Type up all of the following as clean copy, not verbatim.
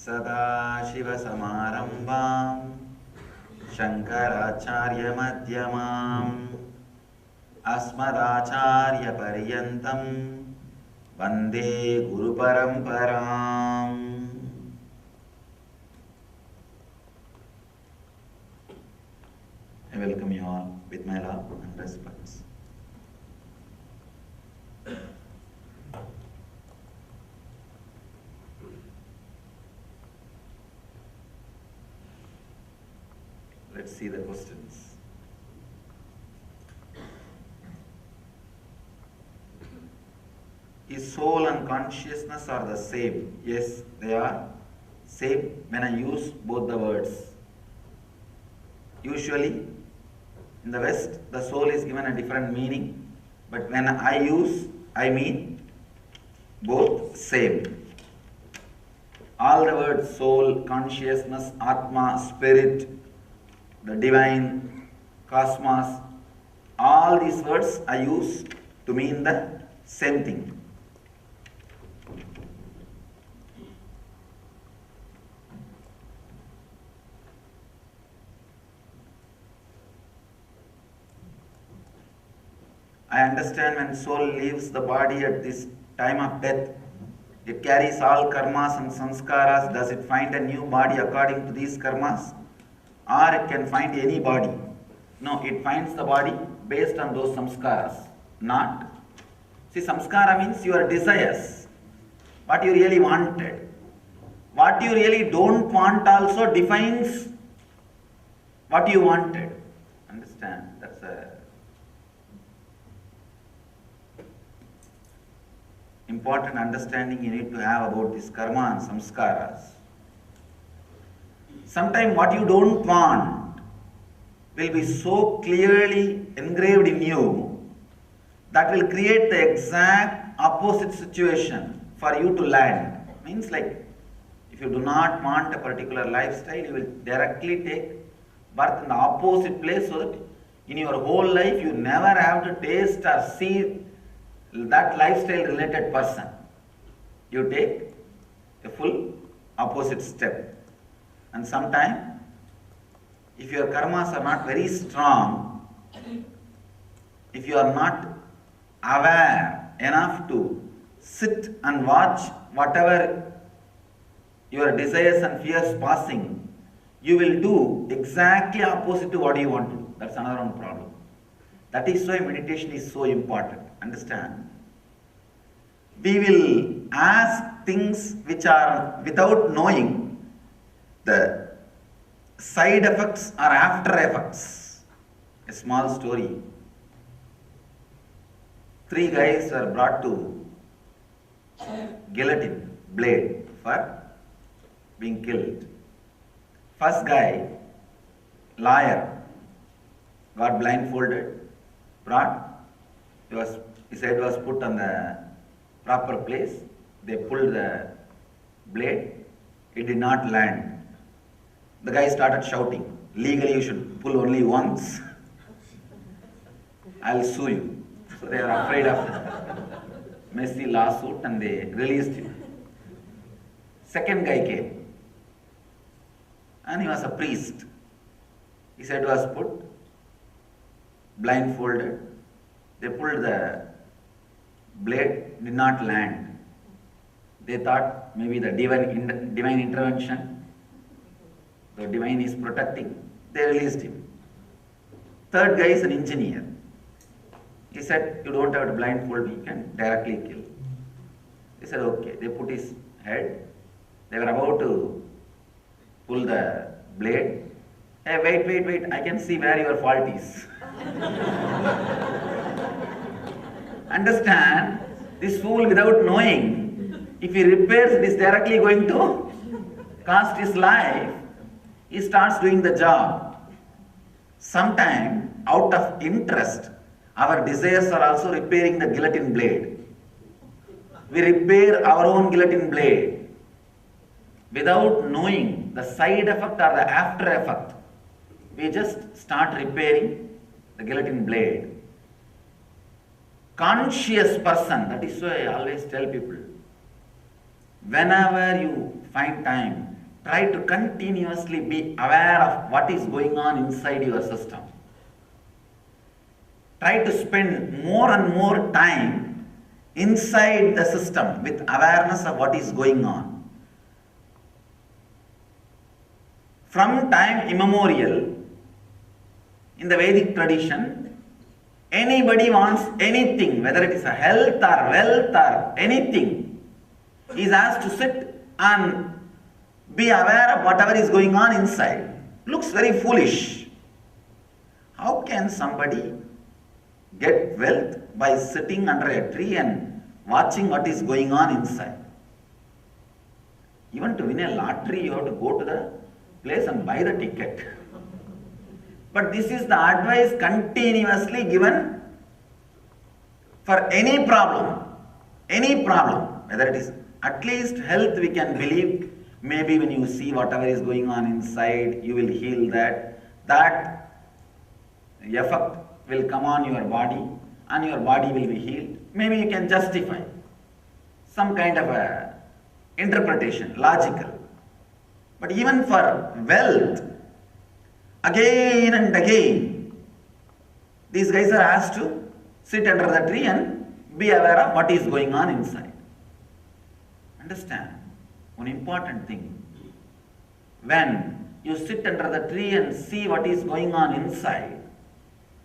सदाशिवसमारम्भां शङ्कराचार्यमध्यमाम् अस्मदाचार्यपर्यन्तं वन्दे गुरुपरम्पराम्. I welcome you all with my love and respect. Let's see the questions. Is soul and consciousness are the same? Yes, they are same when I use both the words. Usually, in the West, the soul is given a different meaning, but when I use, I mean both same. All the words soul, consciousness, Atma, spirit, the divine, cosmos, all these words I use to mean the same thing. I understand when soul leaves the body at this time of death, it carries all karmas and sanskaras. Does it find a new body according to these karmas? Or it can find any body? No, it finds the body based on those samskaras. Not. See, samskara means your desires. What you really wanted. What you really don't want also defines what you wanted. Understand? That's a important understanding you need to have about this karma and samskaras. Sometimes what you don't want will be so clearly engraved in you that will create the exact opposite situation for you to land. Means like, if you do not want a particular lifestyle, you will directly take birth in the opposite place, so that in your whole life you never have to taste or see that lifestyle related person. You take a full opposite step. And sometimes, if your karmas are not very strong, if you are not aware enough to sit and watch whatever your desires and fears passing, you will do exactly opposite to what you want to do. That's another one problem. That is why meditation is so important. Understand? We will ask things which are without knowing the side effects or after effects. A small story. 3 guys were brought to guillotine blade for being killed. First guy, lawyer, got blindfolded, brought, his head was put on the proper place. They pulled the blade, it did not land. The guy started shouting, legally you should pull only once, I'll sue you. So they were afraid of messy lawsuit and they released him. Second guy came and he was a priest. His head was put, blindfolded, they pulled the blade, did not land. They thought maybe the divine intervention, the divine is protecting, they released him. Third guy is an engineer. He said, you don't have to blindfold me, you can directly kill. He said, okay. They put his head, they were about to pull the blade. Hey, wait, I can see where your fault is. Understand, this fool without knowing, if he repairs, it is directly going to cost his life. He starts doing the job. Sometimes, out of interest, our desires are also repairing the guillotine blade. We repair our own guillotine blade without knowing the side effect or the after effect. We just start repairing the guillotine blade. Conscious person, that is why I always tell people, whenever you find time, try to continuously be aware of what is going on inside your system. Try to spend more and more time inside the system with awareness of what is going on. From time immemorial, in the Vedic tradition, anybody wants anything, whether it is a health or wealth or anything, is asked to sit and be aware of whatever is going on inside. Looks very foolish. How can somebody get wealth by sitting under a tree and watching what is going on inside? Even to win a lottery, you have to go to the place and buy the ticket. But this is the advice continuously given for any problem, whether it is at least health we can believe. Maybe when you see whatever is going on inside, you will heal that. That effect will come on your body and your body will be healed. Maybe you can justify some kind of a interpretation, logical. But even for wealth, again and again, these guys are asked to sit under the tree and be aware of what is going on inside. Understand one important thing. When you sit under the tree and see what is going on inside,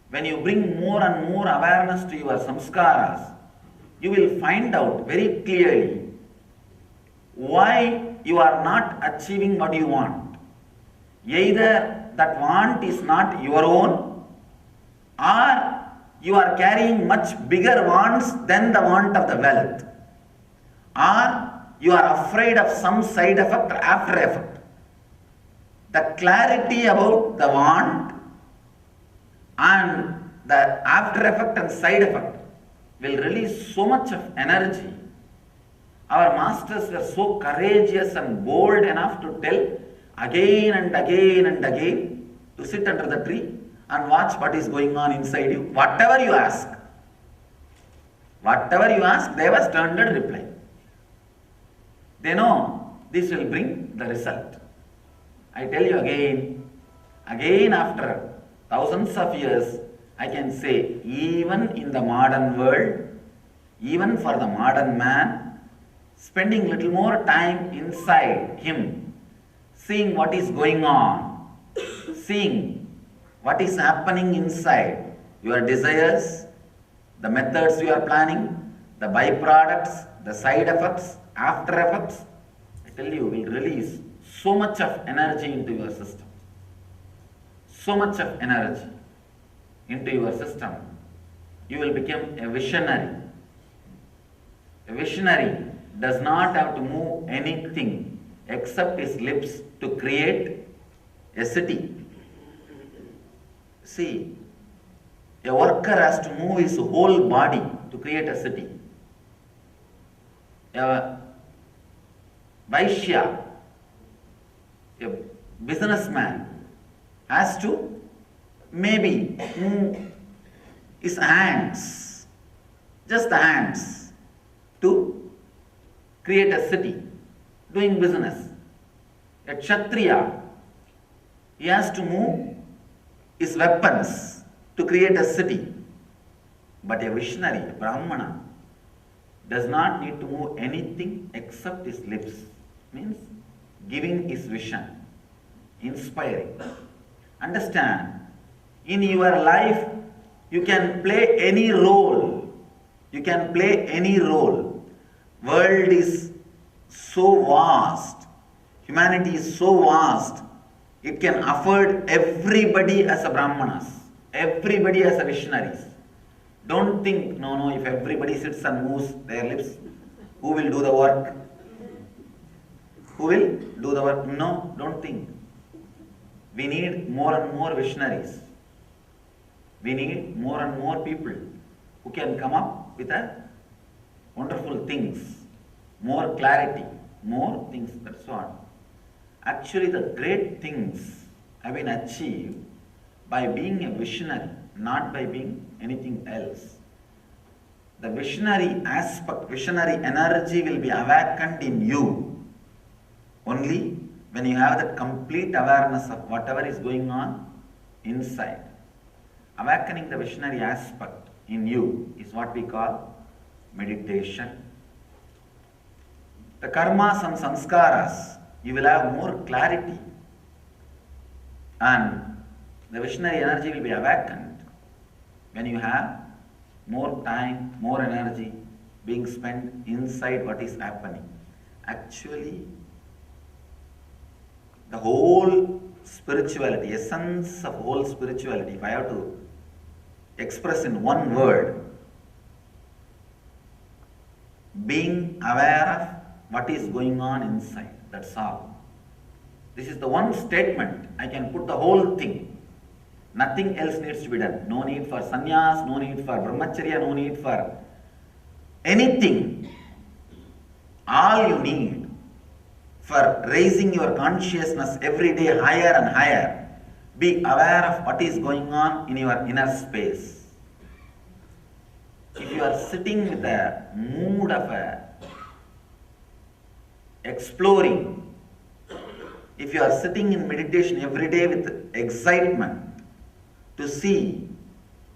when you bring more and more awareness to your samskaras, you will find out very clearly why you are not achieving what you want. Either that want is not your own, or you are carrying much bigger wants than the want of the wealth, or you are afraid of some side effect or after effect. The clarity about the want and the after effect and side effect will release so much of energy. Our masters were so courageous and bold enough to tell again and again and again to sit under the tree and watch what is going on inside you. Whatever you ask, they have a standard reply. They know this will bring the result. I tell you again after thousands of years, I can say, even in the modern world, even for the modern man, spending little more time inside him, seeing what is going on, seeing what is happening inside, your desires, the methods you are planning, the byproducts, the side effects, after effects, I tell you, will release so much of energy into your system. So much of energy into your system. You will become a visionary. A visionary does not have to move anything except his lips to create a city. See, a worker has to move his whole body to create a city. A Vaishya, a businessman, has to maybe move his hands, just the hands, to create a city, doing business. A Kshatriya, he has to move his weapons to create a city. But a visionary, a Brahmana, does not need to move anything except his lips. Means giving his vision, inspiring. Understand, in your life, you can play any role. You can play any role. World is so vast. Humanity is so vast. It can afford everybody as a Brahmanas, everybody as a visionaries. Don't think, no, if everybody sits and moves their lips, who will do the work? Who will do the work? No, don't think. We need more and more visionaries. We need more and more people who can come up with wonderful things, more clarity, more things, that's all. Actually, the great things have been achieved by being a visionary, not by being anything else. The visionary aspect, visionary energy will be awakened in you only when you have that complete awareness of whatever is going on inside. Awakening the visionary aspect in you is what we call meditation. The karmas and sanskaras, you will have more clarity, and the visionary energy will be awakened when you have more time, more energy being spent inside what is happening. Actually, the whole spirituality, essence of whole spirituality, if I have to express in one word, being aware of what is going on inside, that's all. This is the one statement, I can put the whole thing. Nothing else needs to be done. No need for sannyas, no need for brahmacharya, no need for anything. All you need for raising your consciousness every day higher and higher, be aware of what is going on in your inner space. If you are sitting with a mood of exploring, if you are sitting in meditation every day with excitement to see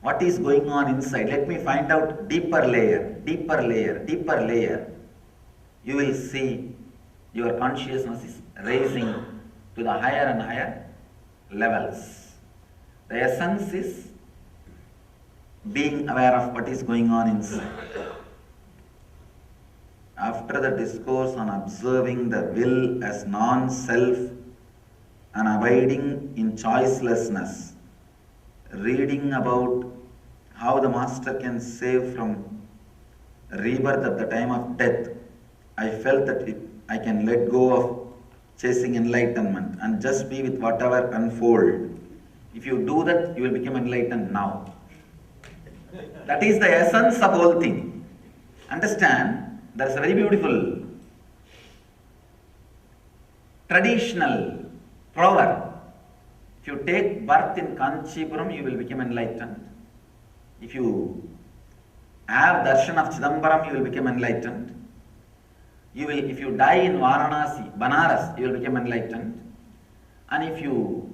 what is going on inside, let me find out deeper layer, deeper layer, deeper layer, you will see your consciousness is rising to the higher and higher levels. The essence is being aware of what is going on inside. After the discourse on observing the will as non-self and abiding in choicelessness, reading about how the master can save from rebirth at the time of death, I felt that I can let go of chasing enlightenment and just be with whatever unfold. If you do that, you will become enlightened now. That is the essence of whole thing. Understand, there is a very beautiful traditional proverb. If you take birth in Kanchipuram, you will become enlightened. If you have darshan of Chidambaram, you will become enlightened. If you die in Varanasi, Banaras, you will become enlightened. And if you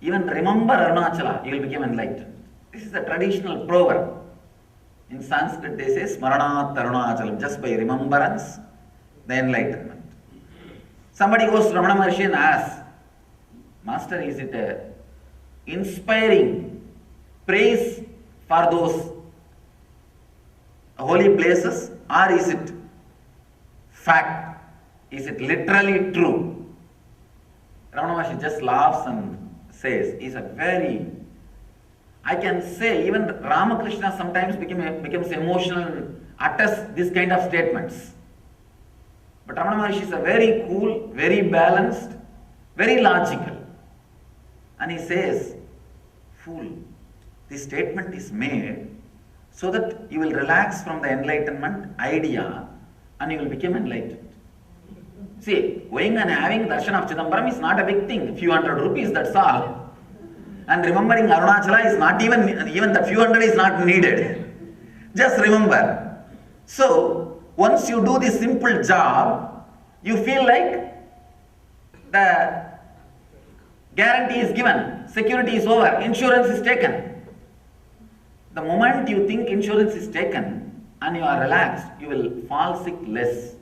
even remember Arunachala, you will become enlightened. This is a traditional proverb. In Sanskrit they say Smaranat Arunachalam, just by remembrance, the enlightenment. Somebody goes to Ramana Maharshi and asks, Master, is it a inspiring praise for those holy places, or is it fact? Is it literally true? Ramana Maharshi just laughs and says, is a very, I can say even Ramakrishna sometimes becomes emotional and utters this kind of statements. But Ramana Maharshi is a very cool, very balanced, very logical. And he says, fool, this statement is made so that you will relax from the enlightenment idea and you will become enlightened. See, going and having darshan of Chidambaram is not a big thing, few hundred rupees, that's all. And remembering Arunachala is not even that few hundred is not needed. Just remember. So, once you do this simple job, you feel like the guarantee is given, security is over, insurance is taken. The moment you think insurance is taken and you are relaxed, you will fall sick less.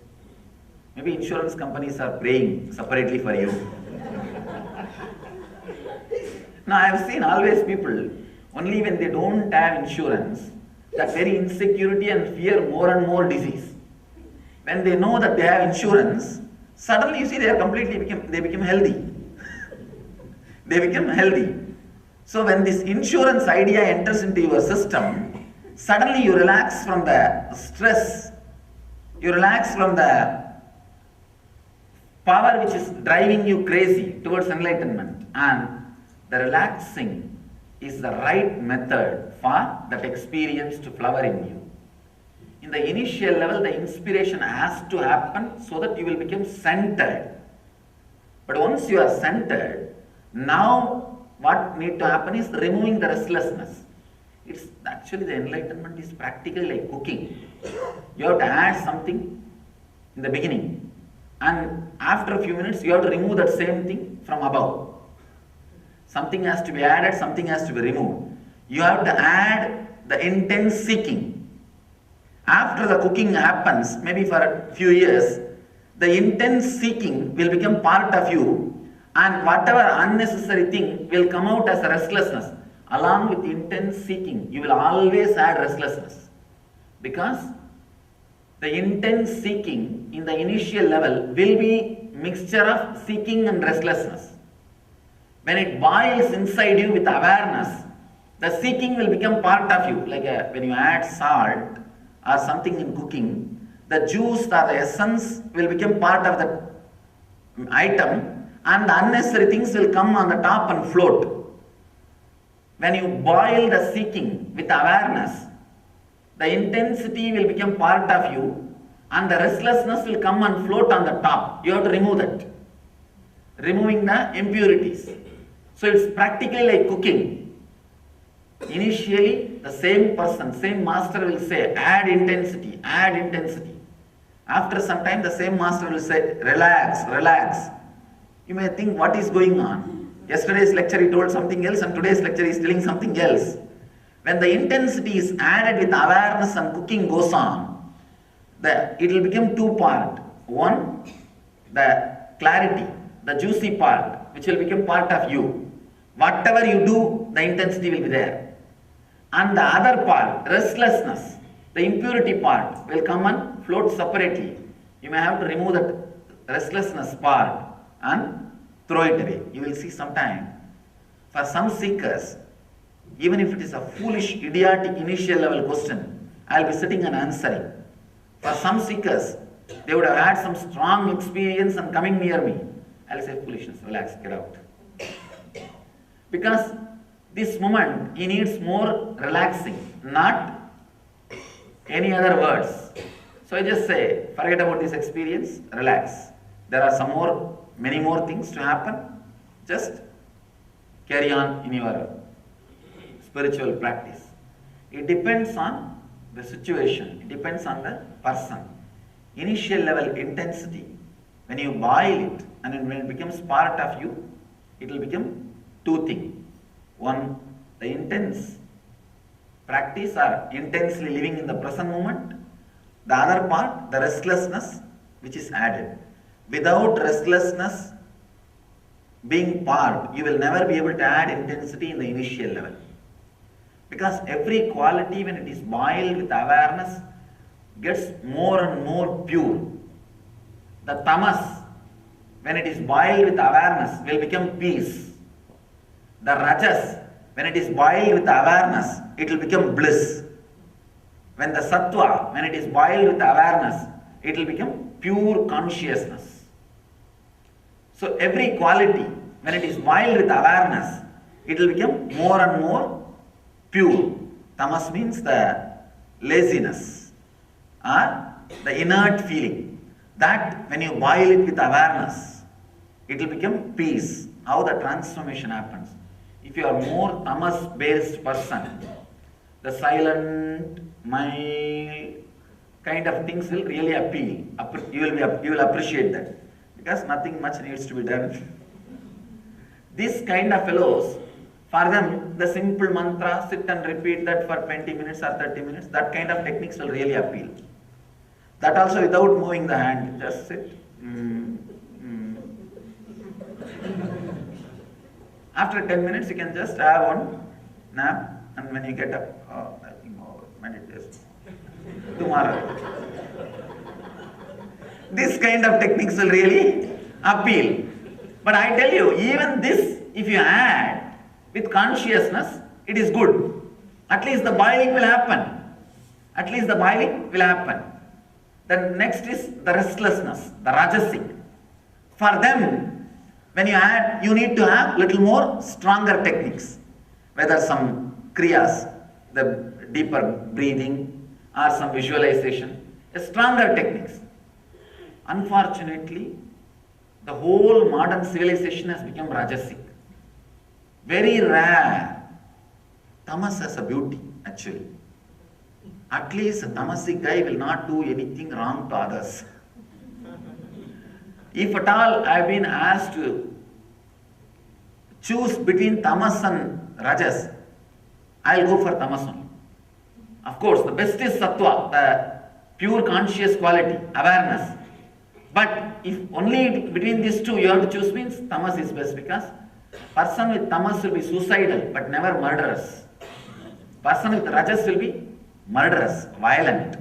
Maybe insurance companies are praying separately for you. Now I have seen always people, only when they don't have insurance, that very insecurity and fear more and more disease. When they know that they have insurance, suddenly you see they become healthy. They become healthy. So when this insurance idea enters into your system, suddenly you relax from the stress, you relax from the power which is driving you crazy towards enlightenment, and the relaxing is the right method for that experience to flower in you. In the initial level, the inspiration has to happen so that you will become centered. But once you are centered, now what needs to happen is removing the restlessness. It's actually, the enlightenment is practically like cooking. You have to add something in the beginning, and after a few minutes you have to remove that same thing from above. Something has to be added, something has to be removed. You have to add the intense seeking. After the cooking happens, maybe for a few years, the intense seeking will become part of you, and whatever unnecessary thing will come out as a restlessness. Along with intense seeking, you will always add restlessness, because the intense seeking in the initial level will be mixture of seeking and restlessness. When it boils inside you with awareness, the seeking will become part of you. Like when you add salt or something in cooking, the juice or the essence will become part of the item, and the unnecessary things will come on the top and float. When you boil the seeking with awareness, the intensity will become part of you, and the restlessness will come and float on the top. You have to remove that. Removing the impurities. So it's practically like cooking. Initially, the same person, same master will say, add intensity, add intensity. After some time, the same master will say, relax, relax. You may think, what is going on? Yesterday's lecture he told something else, and today's lecture he is telling something else. When the intensity is added with awareness and cooking goes on, it will become two parts. One, the clarity, the juicy part, which will become part of you. Whatever you do, the intensity will be there. And the other part, restlessness, the impurity part, will come and float separately. You may have to remove that restlessness part and throw it away. You will see sometime. For some seekers, even if it is a foolish, idiotic initial level question, I will be sitting and answering. For some seekers, they would have had some strong experience and coming near me. I will say, foolishness, relax, get out. Because this moment, he needs more relaxing, not any other words. So I just say, forget about this experience, relax. There are many more things to happen. Just carry on in your spiritual practice. It depends on the situation, it depends on the person. Initial level intensity, when you boil it and when it becomes part of you, it will become two things. One, the intense practice or intensely living in the present moment. The other part, the restlessness which is added. Without restlessness being part, you will never be able to add intensity in the initial level. Because every quality, when it is boiled with awareness, gets more and more pure. The tamas, when it is boiled with awareness, will become peace. The rajas, when it is boiled with awareness, it will become bliss. When the sattva, when it is boiled with awareness, it will become pure consciousness. So every quality, when it is boiled with awareness, it will become more and more pure. Tamas means the laziness or the inert feeling. That when you boil it with awareness, it will become peace. How the transformation happens. If you are more tamas based person, the silent, mild kind of things will really appeal. You will appreciate that, because nothing much needs to be done. This kind of fellows, for them, the simple mantra, sit and repeat that for 20 minutes or 30 minutes, that kind of techniques will really appeal. That also without moving the hand, just sit. After 10 minutes, you can just have one nap, and when you get up, I think meditation. Tomorrow. This kind of techniques will really appeal. But I tell you, even this, if you add with consciousness, it is good. At least the boiling will happen. At least the boiling will happen. Then next is the restlessness, the rajasic. For them, when you add, you need to have little more stronger techniques. Whether some kriyas, the deeper breathing, or some visualization, stronger techniques. Unfortunately, the whole modern civilization has become rajasic. Very rare. Tamas has a beauty, actually. At least a tamasic guy will not do anything wrong to others. If at all I have been asked to choose between tamas and rajas, I will go for tamas only. Of course, the best is sattva, the pure conscious quality, awareness. But if only between these two you have to choose, means tamas is best, because person with tamas will be suicidal but never murderous. Person with rajas will be murderous, violent.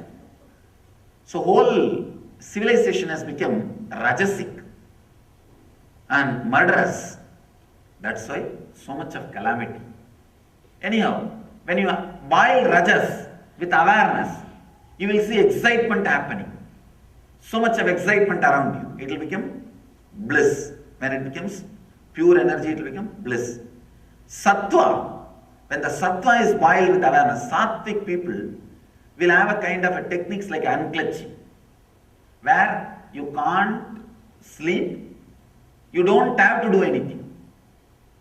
So whole civilization has become rajasic and murderous. That's why so much of calamity. Anyhow, when you boil rajas with awareness, you will see excitement happening. So much of excitement around you. It will become bliss. When it becomes pure energy, it will become bliss. Sattva, when the sattva is boiled with awareness, sattvic people will have a kind of a techniques like unclenching, where you can't sleep, you don't have to do anything.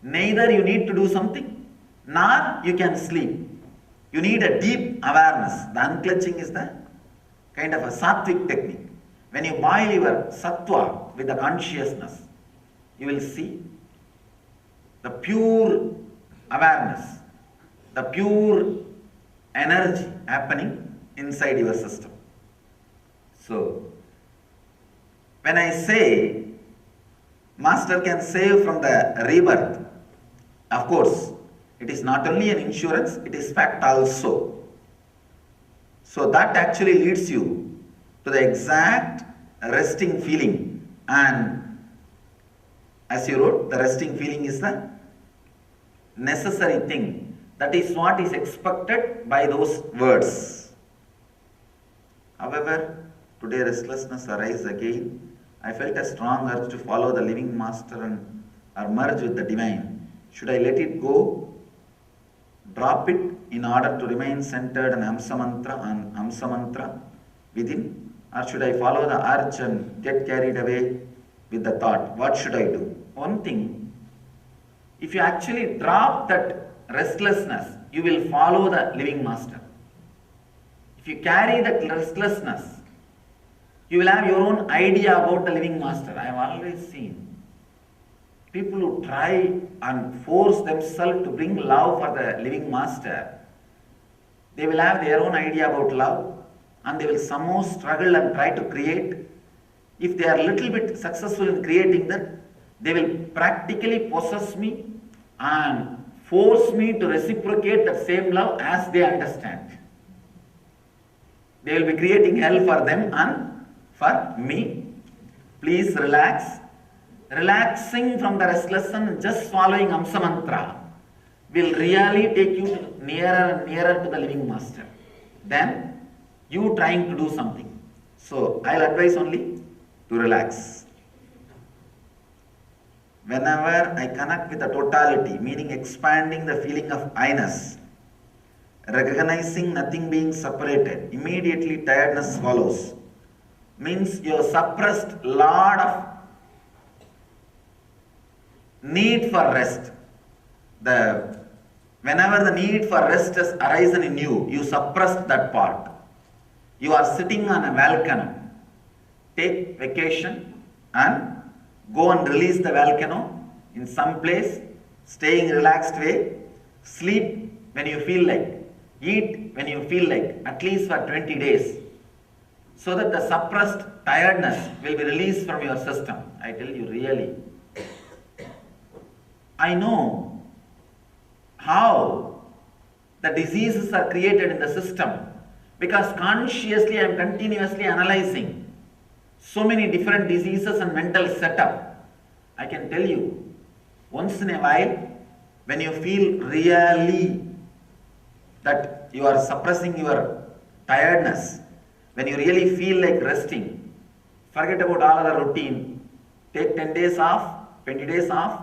Neither you need to do something, nor you can sleep. You need a deep awareness. The unclenching is the kind of a sattvic technique. When you boil your sattva with the consciousness, you will see the pure awareness, the pure energy happening inside your system. So, when I say Master can save from the rebirth, of course, it is not only an insurance, it is fact also. So that actually leads you to the exact resting feeling, and as you wrote, the resting feeling is the necessary thing. That is what is expected by those words. However, today restlessness arises again. I felt a strong urge to follow the living master and or merge with the divine. Should I let it go, drop it in order to remain centered on Hamsa Mantra within, or should I follow the urge and get carried away with the thought? What should I do? One thing, if you actually drop that restlessness, you will follow the living master. If you carry that restlessness, you will have your own idea about the living master. I have always seen people who try and force themselves to bring love for the living master. They will have their own idea about love, and they will somehow struggle and try to create. If they are a little bit successful in creating that, they will practically possess me and force me to reciprocate that same love as they understand. They will be creating hell for them and for me. Please relax. Relaxing from the restlessness and just following Hamsa Mantra will really take you nearer and nearer to the living master than you trying to do something. So I'll advise only to relax. Whenever I connect with the totality, meaning expanding the feeling of I-ness, recognizing nothing being separated, immediately tiredness follows. Means you have suppressed lot of need for rest. Whenever the need for rest has arisen in you, you suppressed that part. You are sitting on a volcano. Take vacation and go and release the volcano in some place, stay in relaxed way, sleep when you feel like, eat when you feel like, at least for 20 days, so that the suppressed tiredness will be released from your system. I tell you really. I know how the diseases are created in the system, because consciously I am continuously analyzing so many different diseases and mental setup. I can tell you, once in a while, when you feel really that you are suppressing your tiredness, when you really feel like resting, forget about all other routine, take 10 days off, 20 days off,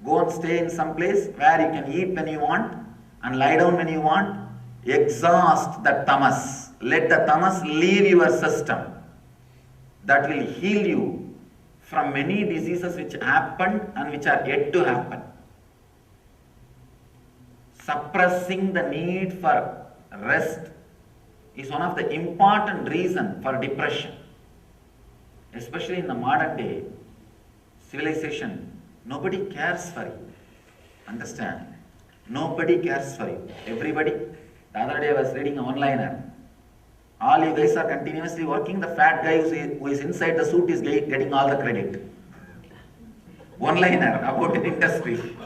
go and stay in some place where you can eat when you want and lie down when you want, exhaust the tamas, let the tamas leave your system. That will heal you from many diseases which happened and which are yet to happen. Suppressing the need for rest is one of the important reasons for depression. Especially in the modern day, civilization, nobody cares for you. Understand? Nobody cares for you. Everybody, the other day I was reading a one-liner. All you guys are continuously working, the fat guy who is inside the suit is getting all the credit. One-liner about an industry.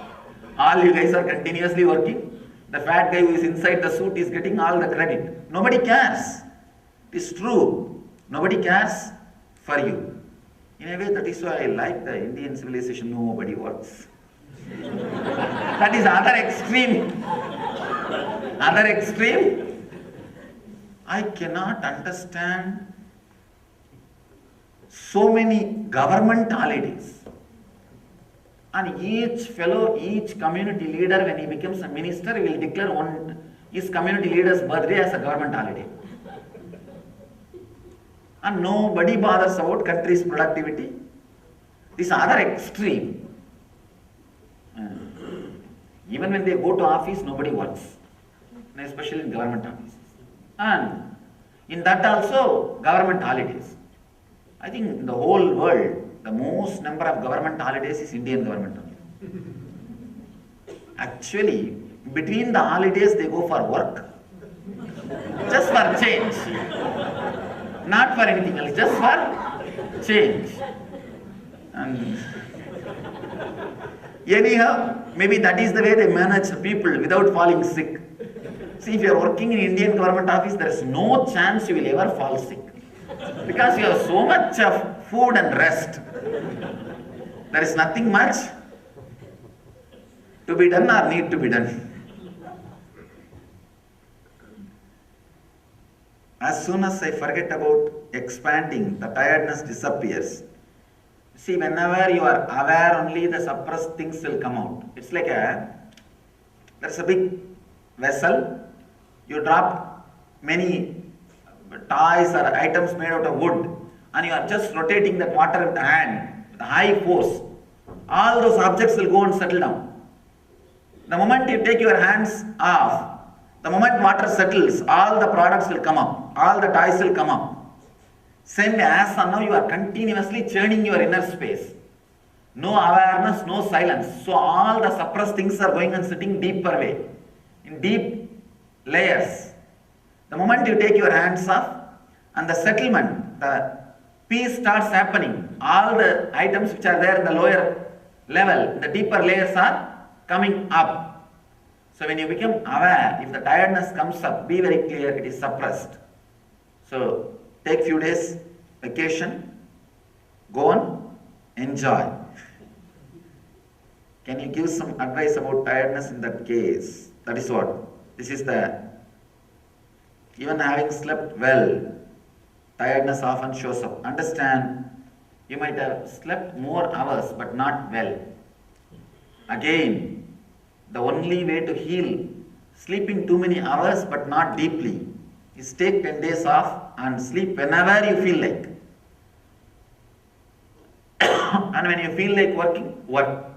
All you guys are continuously working, the fat guy who is inside the suit is getting all the credit. Nobody cares. It is true. Nobody cares for you. In a way, that is why I like the Indian civilization. Nobody works. That is other extreme. Other extreme. I cannot understand so many government holidays. And each fellow, each community leader, when he becomes a minister, he will declare his community leader's birthday as a government holiday. And nobody bothers about country's productivity. This other extreme. Even when they go to office, nobody works, especially in government offices. And in that also, government holidays. I think in the whole world, the most number of government holidays is Indian government only. Actually, between the holidays, they go for work, just for change. Not for anything else, just for change. And anyhow, maybe that is the way they manage people without falling sick. See, if you are working in Indian government office, there is no chance you will ever fall sick. Because you have so much of food and rest. There is nothing much to be done or need to be done. As soon as I forget about expanding, the tiredness disappears. See, whenever you are aware only, the suppressed things will come out. It's like there's a big vessel, you drop many toys or items made out of wood, and you are just rotating that water with the hand, with a high force. All those objects will go and settle down. The moment you take your hands off, the moment water settles, all the products will come up, all the toys will come up. Same as now you are continuously churning your inner space. No awareness, no silence. So all the suppressed things are going and sitting deeper way, in deep layers. The moment you take your hands off and the settlement, the peace starts happening. All the items which are there in the lower level, the deeper layers are coming up. So when you become aware, if the tiredness comes up, be very clear, it is suppressed. So take few days vacation, go on, enjoy. Can you give some advice about tiredness in that case? That is what. This is the, even having slept well, tiredness often shows up. Understand, you might have slept more hours but not well. Again, the only way to heal sleeping too many hours but not deeply is take 10 days off and sleep whenever you feel like. And when you feel like working, work.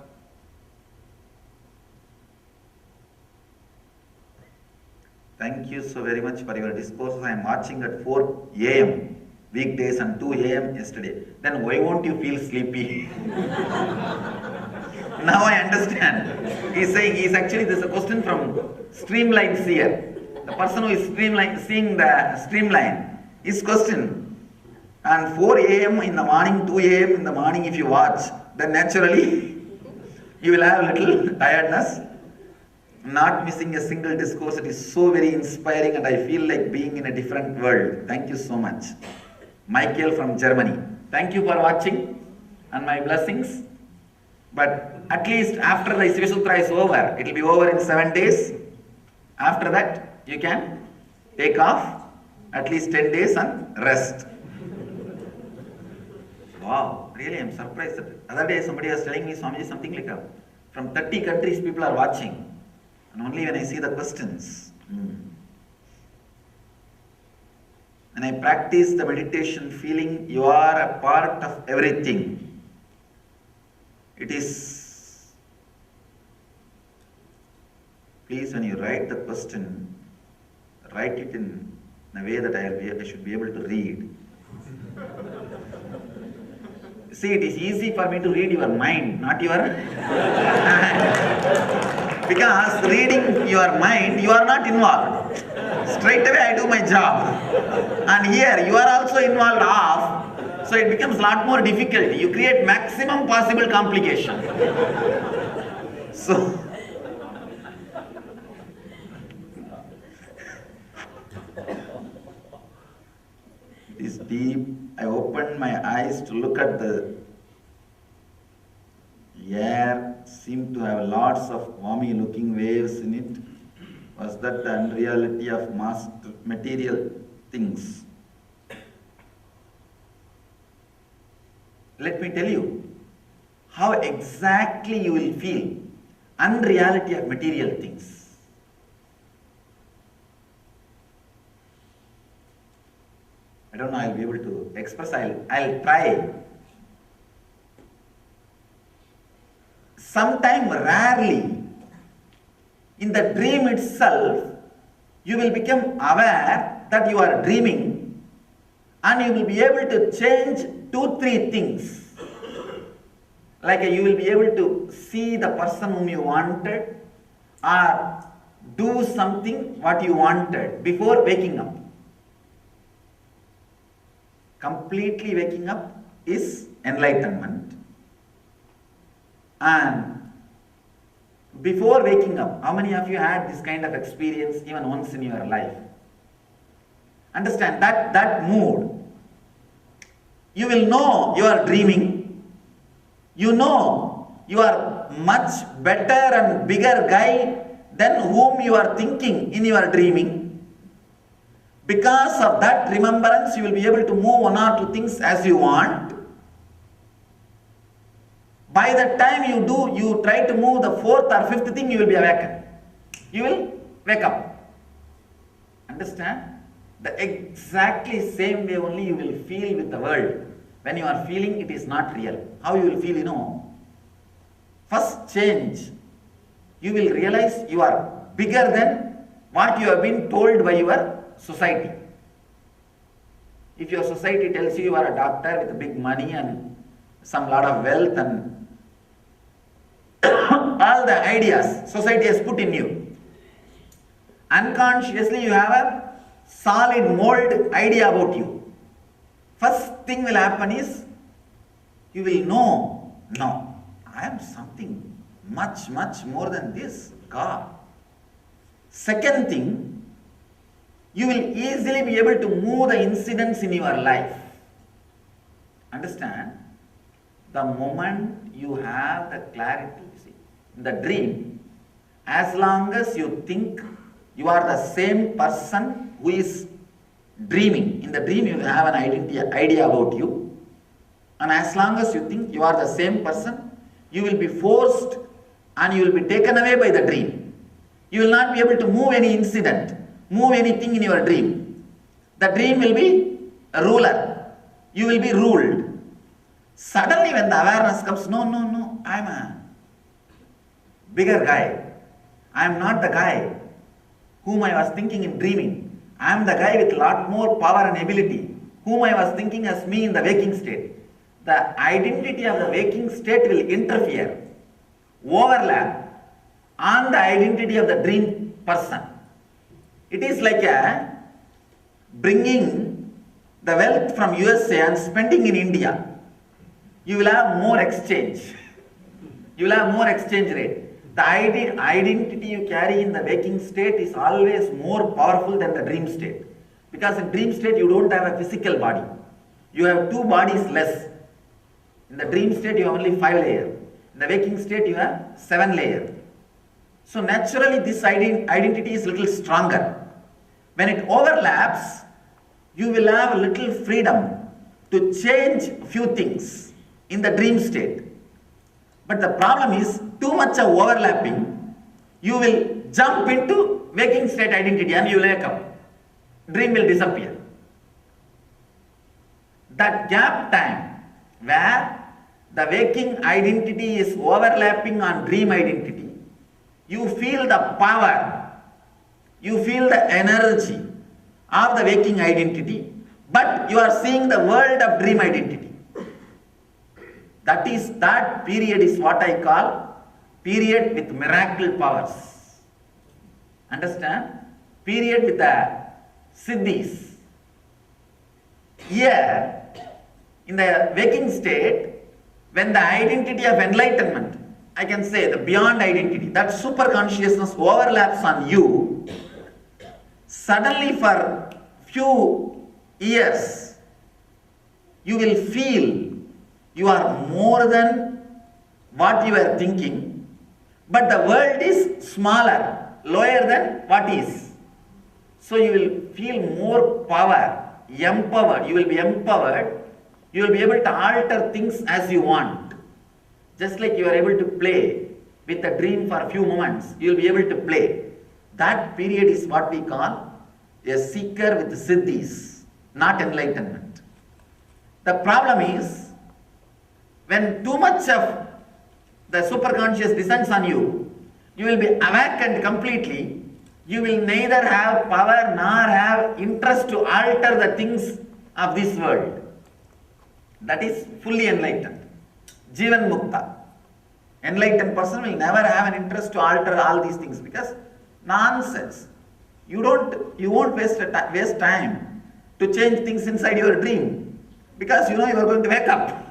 Thank you so very much for your discourse. I am watching at 4 a.m. weekdays and 2 a.m. yesterday. Then why won't you feel sleepy? Now I understand. He's saying, actually, this is a question from Streamline Seer. The person who is seeing the streamline, his question. And 4 a.m. in the morning, 2 a.m. in the morning, if you watch, then naturally you will have a little tiredness. Not missing a single discourse. It is so very inspiring and I feel like being in a different world. Thank you so much. Michael from Germany. Thank you for watching and my blessings. But at least after the Sivasutra is over, it will be over in 7 days. After that, you can take off at least 10 days and rest. Wow, really I am surprised. The other day somebody was telling me, Swamiji, something like from 30 countries people are watching. And only when I see the questions. When I practice the meditation, feeling you are a part of everything. It is, please when you write the question, write it in a way that I should be able to read. See, it is easy for me to read your mind, not your hand. Because reading your mind, you are not involved. Straight away I do my job. And here you are also involved half. So it becomes a lot more difficult. You create maximum possible complication. So it is deep. I opened my eyes to look at the air, seemed to have lots of foamy looking waves in it. Was that the unreality of material things? Let me tell you how exactly you will feel unreality of material things. I don't know I'll be able to express, I'll try. Sometime rarely, in the dream itself, you will become aware that you are dreaming and you will be able to change 2-3 things. Like you will be able to see the person whom you wanted or do something what you wanted before waking up. Completely waking up is enlightenment. And before waking up, how many of you had this kind of experience even once in your life? Understand that mood. You will know you are dreaming. You know you are much better and bigger guy than whom you are thinking in your dreaming. Because of that remembrance, you will be able to move 1 or 2 things as you want. By the time you try to move the 4th or 5th thing, you will be awakened. You will wake up. Understand? The exactly same way only you will feel with the world. When you are feeling it is not real. How you will feel, you know? First change. You will realize you are bigger than what you have been told by your society. If your society tells you you are a doctor with big money and some lot of wealth and all the ideas society has put in you, unconsciously you have a solid mold idea about you. First thing will happen is you will know, no, I am something much more than this, God. Second thing, you will easily be able to move the incidents in your life. Understand? The moment you have the clarity, see, in the dream, as long as you think you are the same person who is dreaming, in the dream you have an idea about you, and as long as you think you are the same person, you will be forced and you will be taken away by the dream. You will not be able to move any incident, move anything in your dream. The dream will be a ruler. You will be ruled. Suddenly when the awareness comes, no, I am a bigger guy. I am not the guy whom I was thinking in dreaming. I am the guy with lot more power and ability, whom I was thinking as me in the waking state. The identity of the waking state will interfere, overlap on the identity of the dream person. It is like bringing the wealth from USA and spending in India. You will have more exchange. You will have more exchange rate. The identity you carry in the waking state is always more powerful than the dream state. Because in dream state you don't have a physical body. You have 2 bodies less. In the dream state you have only 5 layers. In the waking state you have 7 layers. So naturally this identity is little stronger. When it overlaps, you will have a little freedom to change few things in the dream state. But the problem is too much of overlapping, you will jump into waking state identity and you will wake up. Dream will disappear. That gap time where the waking identity is overlapping on dream identity, you feel the power, you feel the energy of the waking identity, but you are seeing the world of dream identity. That period is what I call period with miracle powers. Understand? Period with the siddhis. Here, in the waking state, when the identity of enlightenment, I can say the beyond identity, that super consciousness overlaps on you, suddenly for few years, you will feel you are more than what you are thinking, but the world is smaller, lower than what is. So you will feel more power, empowered. You will be empowered. You will be able to alter things as you want. Just like you are able to play with a dream for a few moments, you will be able to play. That period is what we call a seeker with siddhis, not enlightenment. The problem is, when too much of the superconscious descends on you, you will be awakened completely. You will neither have power nor have interest to alter the things of this world. That is fully enlightened. Jivan Mukta. Enlightened person will never have an interest to alter all these things because nonsense. You won't waste time to change things inside your dream because you know you are going to wake up.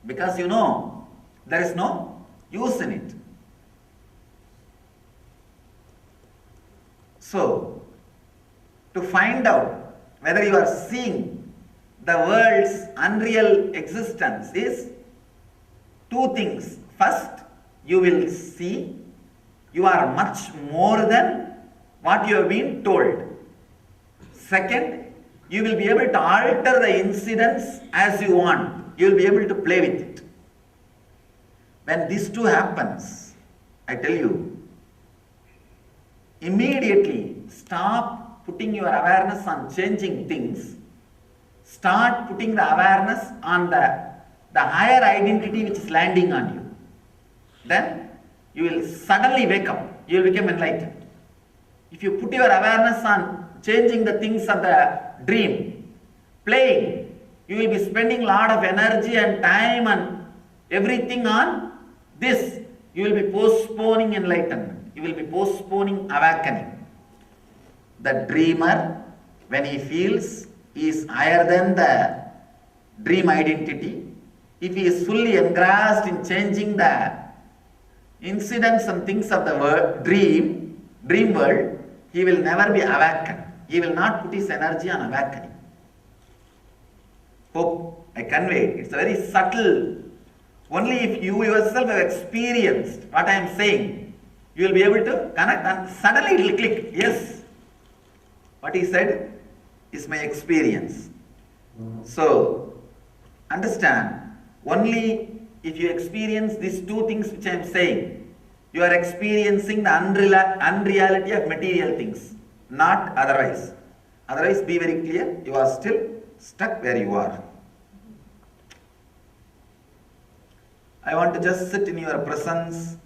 Because you know there is no use in it. So, to find out whether you are seeing the world's unreal existence is two things. First, you will see you are much more than what you have been told. Second, you will be able to alter the incidents as you want. You will be able to play with it. When this two happens, I tell you, immediately stop putting your awareness on changing things. Start putting the awareness on the higher identity which is landing on you. Then you will suddenly wake up. You will become enlightened. If you put your awareness on changing the things of the dream, playing, you will be spending a lot of energy and time and everything on this. You will be postponing enlightenment. You will be postponing awakening. The dreamer, when he feels he is higher than the dream identity, if he is fully engrossed in changing the incidents and things of the dream world, he will never be awakened. He will not put his energy on awakening. Hope I conveyed. It's very subtle. Only if you yourself have experienced what I am saying, you will be able to connect and suddenly it will click. Yes, what he said is my experience. So, understand, only if you experience these two things which I am saying, you are experiencing the unreality of material things, not otherwise. Otherwise, be very clear, you are still stuck where you are. I want to just sit in your presence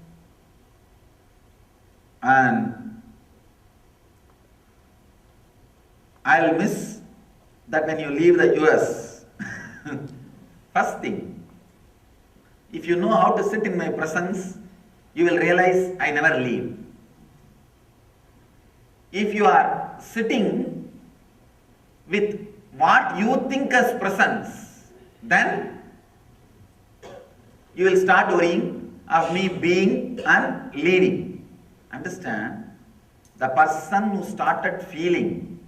and I'll miss that when you leave the US. First thing, if you know how to sit in my presence, you will realize I never leave. If you are sitting with what you think as presence, then you will start worrying of me being and leaving. Understand? The person who started feeling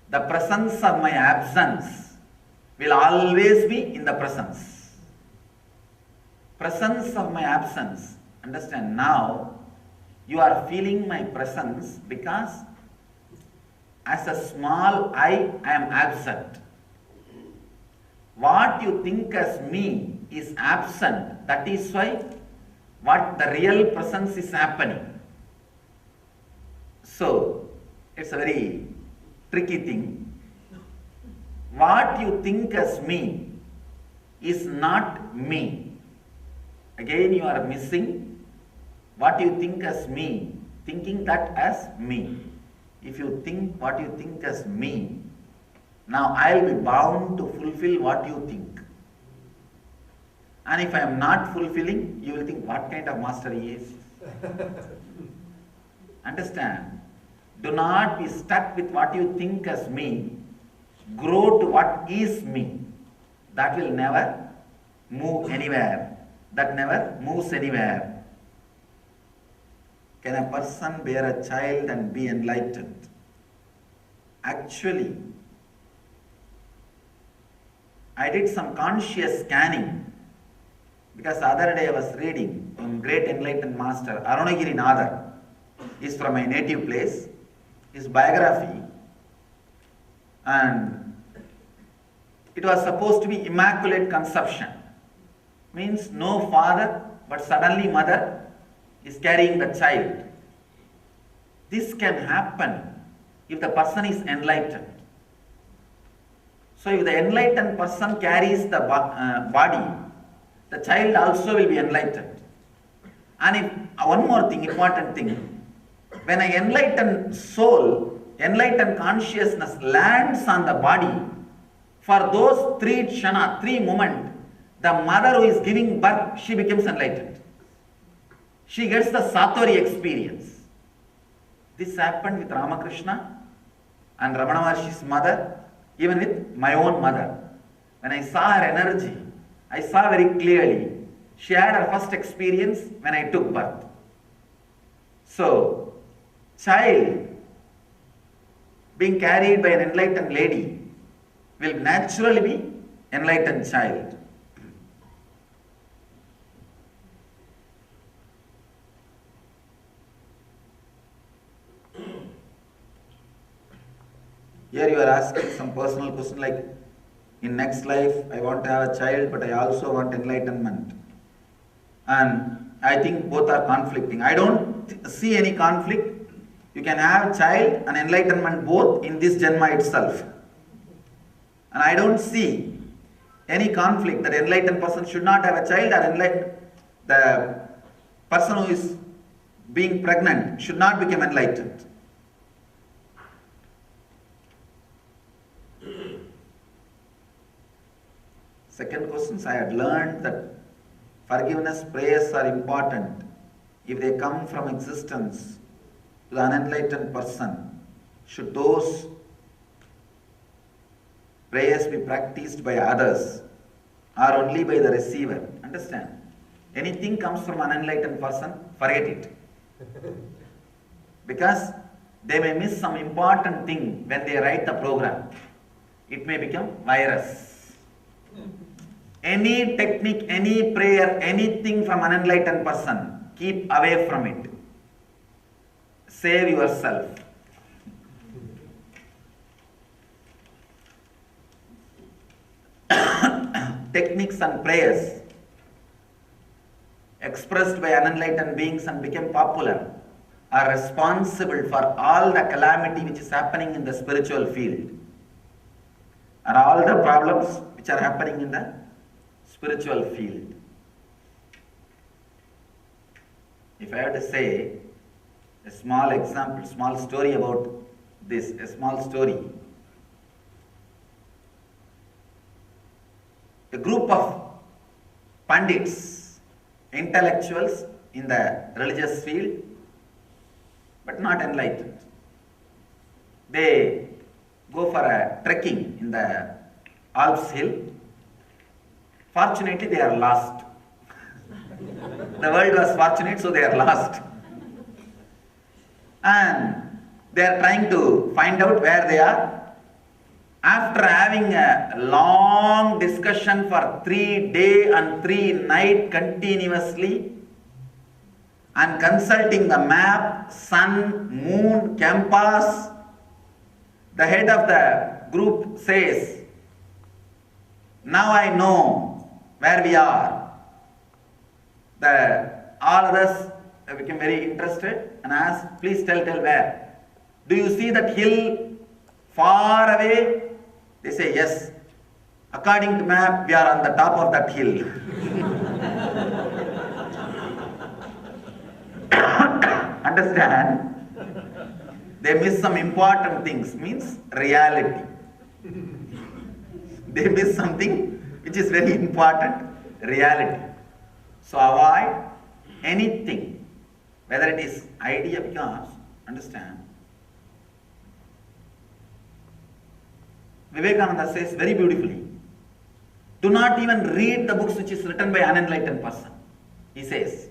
the presence of my absence will always be in the presence. Presence of my absence. Understand? Now you are feeling my presence because as a small I am absent. What you think as me is absent. That is why what the real presence is happening. So, it's a very tricky thing. What you think as me is not me. Again, you are missing what you think as me, thinking that as me. If you think what you think as me, Now I will be bound to fulfill what you think. And if I am not fulfilling, you will think what kind of master he is. Understand? Do not be stuck with what you think as me. Grow to what is me. That will never move anywhere. That never moves anywhere. Can a person bear a child and be enlightened? Actually, I did some conscious scanning because the other day I was reading great enlightened master Arunagiri Nadar. Is from my native place. His biography, and it was supposed to be immaculate conception. Means no father, but suddenly mother is carrying the child. This can happen if the person is enlightened. So if the enlightened person carries the body, the child also will be enlightened. And if one more thing, important thing, when an enlightened soul, enlightened consciousness lands on the body, for those 3 kshana, 3 moments, the mother who is giving birth, she becomes enlightened. She gets the Satori experience. This happened with Ramakrishna and Ramana Maharshi's mother, even with my own mother. When I saw her energy, I saw very clearly. She had her first experience when I took birth. So, child being carried by an enlightened lady will naturally be enlightened child. Here you are asking some personal question like, in next life I want to have a child, but I also want enlightenment. And I think both are conflicting. I don't see any conflict. You can have child and enlightenment both in this Janma itself. And I don't see any conflict that enlightened person should not have a child, or the person who is being pregnant should not become enlightened. Second question, I had learned that forgiveness prayers are important if they come from existence to the unenlightened person. Should those prayers be practiced by others or only by the receiver? Understand? Anything comes from an unenlightened person, forget it. Because they may miss some important thing when they write the program. It may become virus. Any technique, any prayer, anything from an unenlightened person, keep away from it. Save yourself. Techniques and prayers expressed by unenlightened beings and became popular are responsible for all the calamity which is happening in the spiritual field and all the problems which are happening in the spiritual field. If I have to say a small example, small story about this, a small story. A group of pandits, intellectuals in the religious field, but not enlightened. They go for a trekking in the Alps hill. Fortunately, they are lost. The world was fortunate, so they are lost. And they are trying to find out where they are. After having a long discussion for 3 days and 3 nights continuously, and consulting the map, sun, moon, compass, the head of the group says, "Now I know where we are." All others became very interested and asked, "Please tell where. Do you see that hill far away?" They say, "Yes. According to map, we are on the top of that hill." Understand? They miss some important things, means reality. they miss something which is very important, reality. So avoid anything, whether it is idea, because, understand, Vivekananda says very beautifully, do not even read the books which is written by unenlightened person. He says,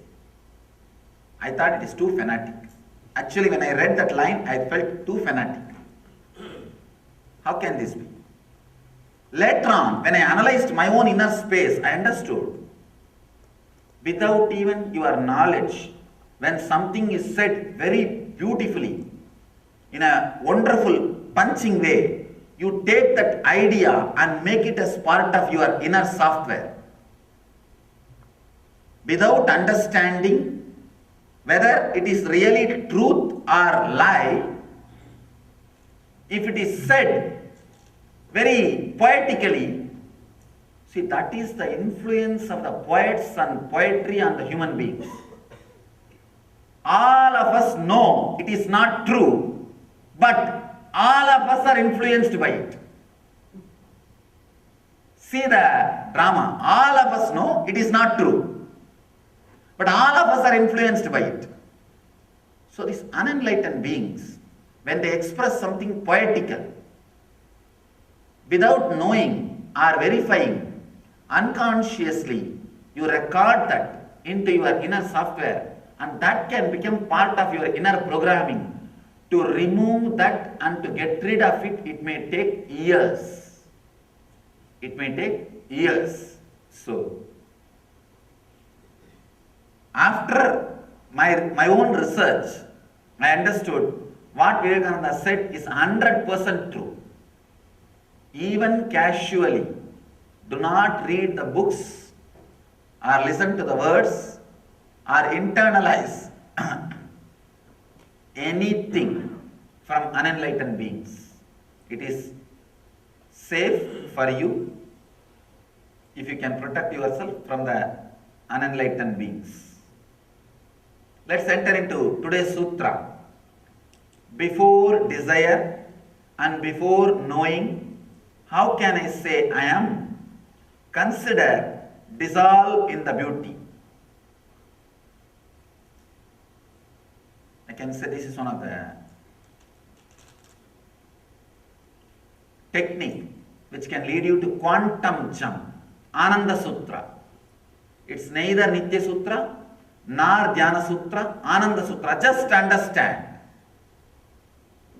I thought it is too fanatic. Actually, when I read that line, I felt too fanatic. How can this be? Later on, when I analyzed my own inner space, I understood, without even your knowledge, when something is said very beautifully, in a wonderful, punching way, you take that idea and make it as part of your inner software. Without understanding whether it is really truth or lie, if it is said very poetically, see, that is the influence of the poets and poetry on the human beings. All of us know it is not true, but all of us are influenced by it. See the drama. All of us know it is not true, but all of us are influenced by it. So these unenlightened beings, when they express something poetical, without knowing or verifying, unconsciously you record that into your inner software, and that can become part of your inner programming. To remove that and to get rid of it, it may take years. It may take years. So, after my own research, I understood what Vivekananda said is 100% true. Even casually, do not read the books or listen to the words or internalize anything from unenlightened beings. It is safe for you if you can protect yourself from the unenlightened beings. Let's enter into today's sutra. Before desire and before knowing, how can I say I am? Consider dissolve in the beauty. I can say this is one of the technique which can lead you to quantum jump. Ananda Sutra. It's neither Nitya Sutra nor Dhyana Sutra, Ananda Sutra. Just understand.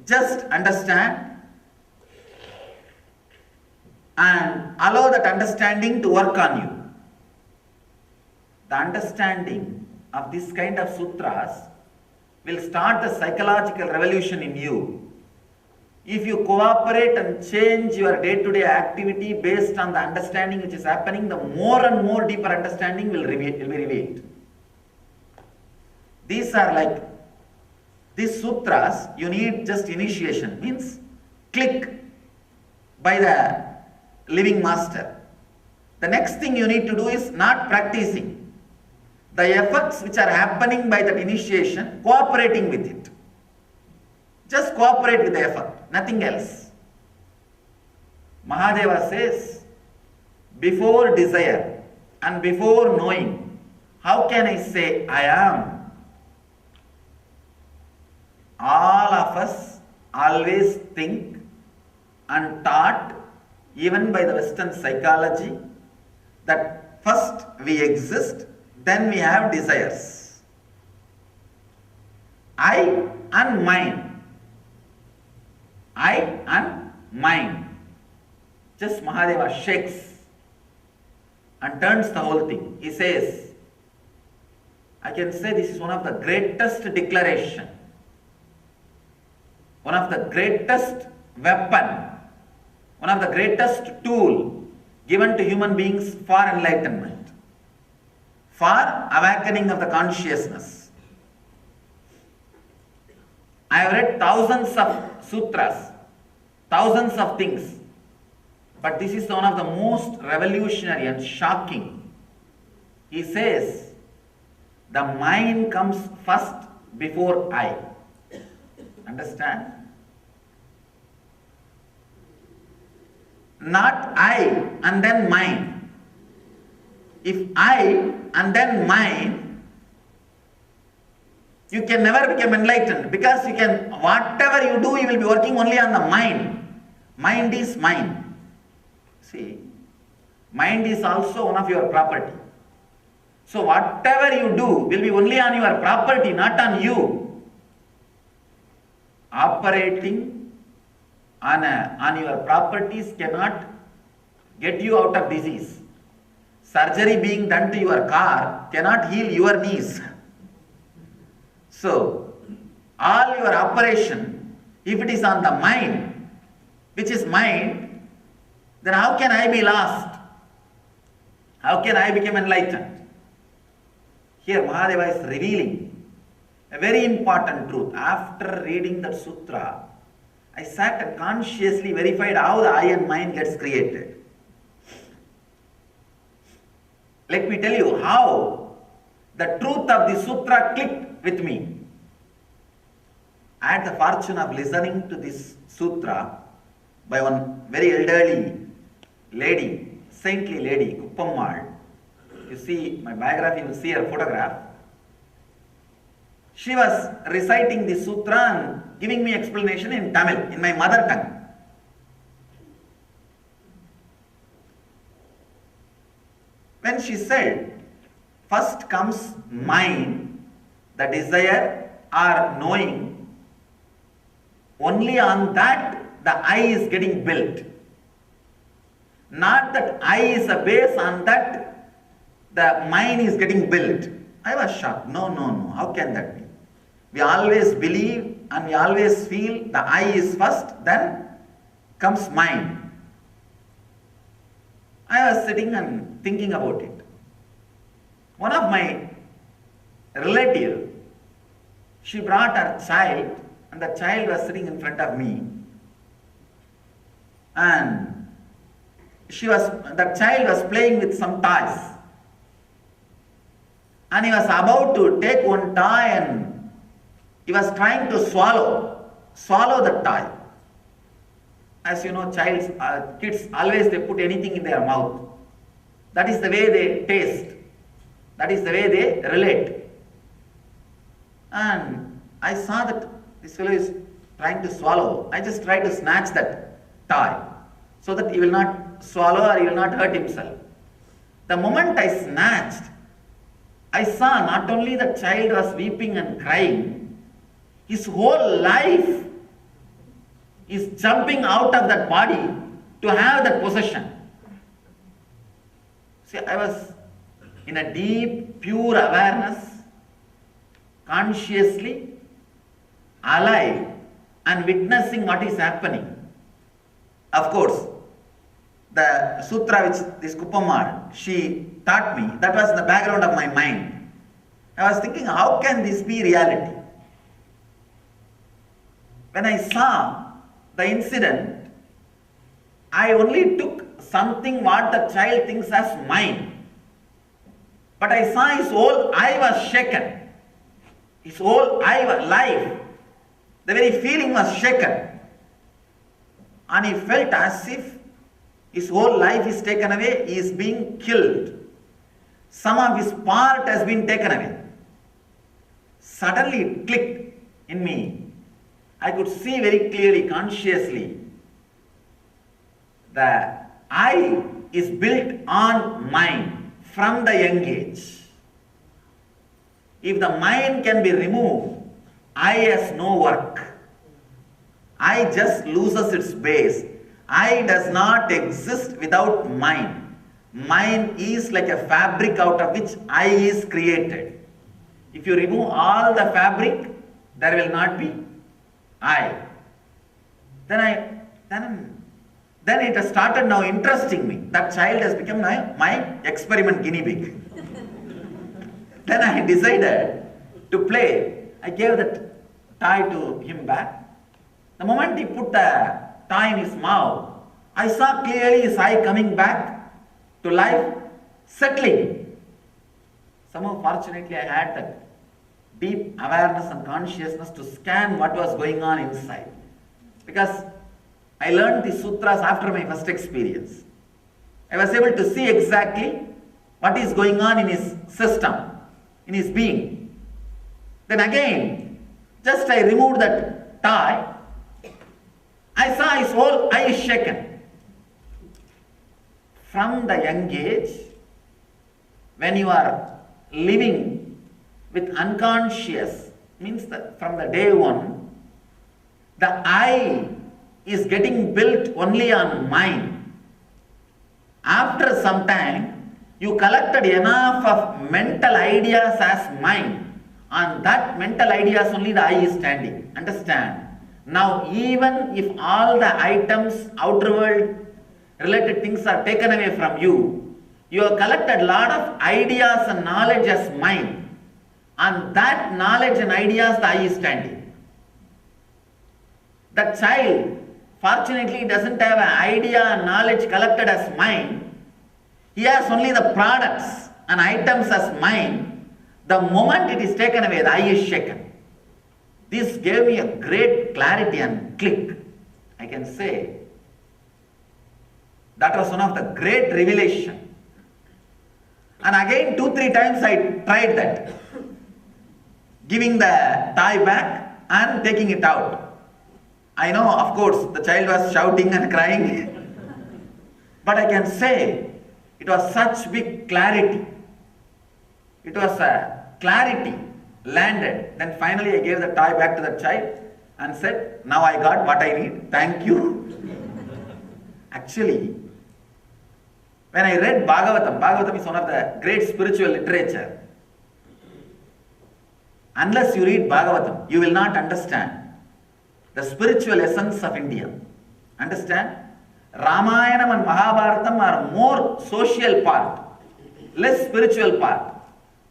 Just understand and allow that understanding to work on you. The understanding of this kind of sutras will start the psychological revolution in you. If you cooperate and change your day-to-day activity based on the understanding which is happening, the more and more deeper understanding will be revealed. These are like, these sutras, you need just initiation, means click by the living master. The next thing you need to do is not practicing. The effects which are happening by that initiation, cooperating with it. Just cooperate with the effort, nothing else. Mahadeva says, before desire and before knowing, how can I say I am? All of us always think and taught, even by the Western psychology, that first we exist, then we have desires. I and mine. I and mine. Just Mahadeva shakes and turns the whole thing. He says, I can say this is one of the greatest declaration, one of the greatest weapon, one of the greatest tool given to human beings for enlightenment, for awakening of the consciousness. I have read thousands of sutras, thousands of things, but this is one of the most revolutionary and shocking. He says, the mind comes first before I. Understand? not I and then mine. If I and then mine, you can never become enlightened, because you can, whatever you do, you will be working only on the mind. Mind is mine. See, mind is also one of your property. So whatever you do will be only on your property, not on you. Operating on your properties cannot get you out of disease. Surgery being done to your car cannot heal your knees. So, all your operation, if it is on the mind, which is mind, then how can I be lost? How can I become enlightened? Here Mahadeva is revealing a very important truth. After reading that sutra, I sat and consciously verified how the I and mind gets created. Let me tell you how the truth of the sutra clicked with me. I had the fortune of listening to this sutra by one very elderly lady, saintly lady, Kuppammal. You see my biography, you will see her photograph. She was reciting the sutra and giving me explanation in Tamil, in my mother tongue. When she said, first comes mind, the desire or knowing, only on that the I is getting built. Not that I is a base, on that the mind is getting built. I was shocked. No, how can that be? We always believe and we always feel the I is first, then comes mind. I was sitting and thinking about it. One of my relatives, she brought her child, and the child was sitting in front of me, and the child was playing with some toys, and he was about to take one toy and he was trying to swallow the toy. As you know, kids always they put anything in their mouth. That is the way they taste. That is the way they relate. And I saw that this fellow is trying to swallow. I just tried to snatch that toy so that he will not swallow or he will not hurt himself. The moment I snatched, I saw not only the child was weeping and crying, his whole life is jumping out of that body to have that possession. See, I was in a deep, pure awareness, consciously alive and witnessing what is happening. Of course, the sutra which this Kuppammal, she taught me, that was in the background of my mind. I was thinking, how can this be reality? When I saw the incident, I only took something what the child thinks as mine. But I saw his whole I was shaken. His whole life, the very feeling was shaken. And he felt as if his whole life is taken away, he is being killed. Some of his part has been taken away. Suddenly it clicked in me. I could see very clearly, consciously, that I is built on mind from the young age. If the mind can be removed, I has no work. I just loses its base. I does not exist without mind. Mind is like a fabric out of which I is created. If you remove all the fabric, there will not be I. Then it has started now interesting me. That child has become my experiment guinea pig. Then I decided to play. I gave that toy to him back. The moment he put the toy in his mouth, I saw clearly his eye coming back to life, settling. Somehow fortunately I had that deep awareness and consciousness to scan what was going on inside. Because I learned the sutras after my first experience. I was able to see exactly what is going on in his system, in his being. Then again, just I removed that tie, I saw his whole eye is shaken. From the young age, when you are living with unconscious, means that from the day one, the I is getting built only on mind. After some time, you collected enough of mental ideas as mind. On that mental ideas only the I is standing. Understand? Now even if all the items, outer world related things are taken away from you, you have collected a lot of ideas and knowledge as mind. On that knowledge and ideas the I is standing. The child fortunately doesn't have an idea and knowledge collected as mind. He has only the products and items as mind. The moment it is taken away, the I is shaken. This gave me a great clarity and click. I can say that was one of the great revelation. And again 2-3 times I tried that. Giving the tie back and taking it out. I know, of course, the child was shouting and crying. But I can say it was such big clarity. It was a clarity landed. Then finally I gave the tie back to the child and said, now I got what I need. Thank you. Actually, when I read Bhagavatam, Bhagavatam is one of the great spiritual literature. Unless you read Bhagavatam, you will not understand the spiritual essence of India. Understand? Ramayana and Mahabharatam are more social part, less spiritual part.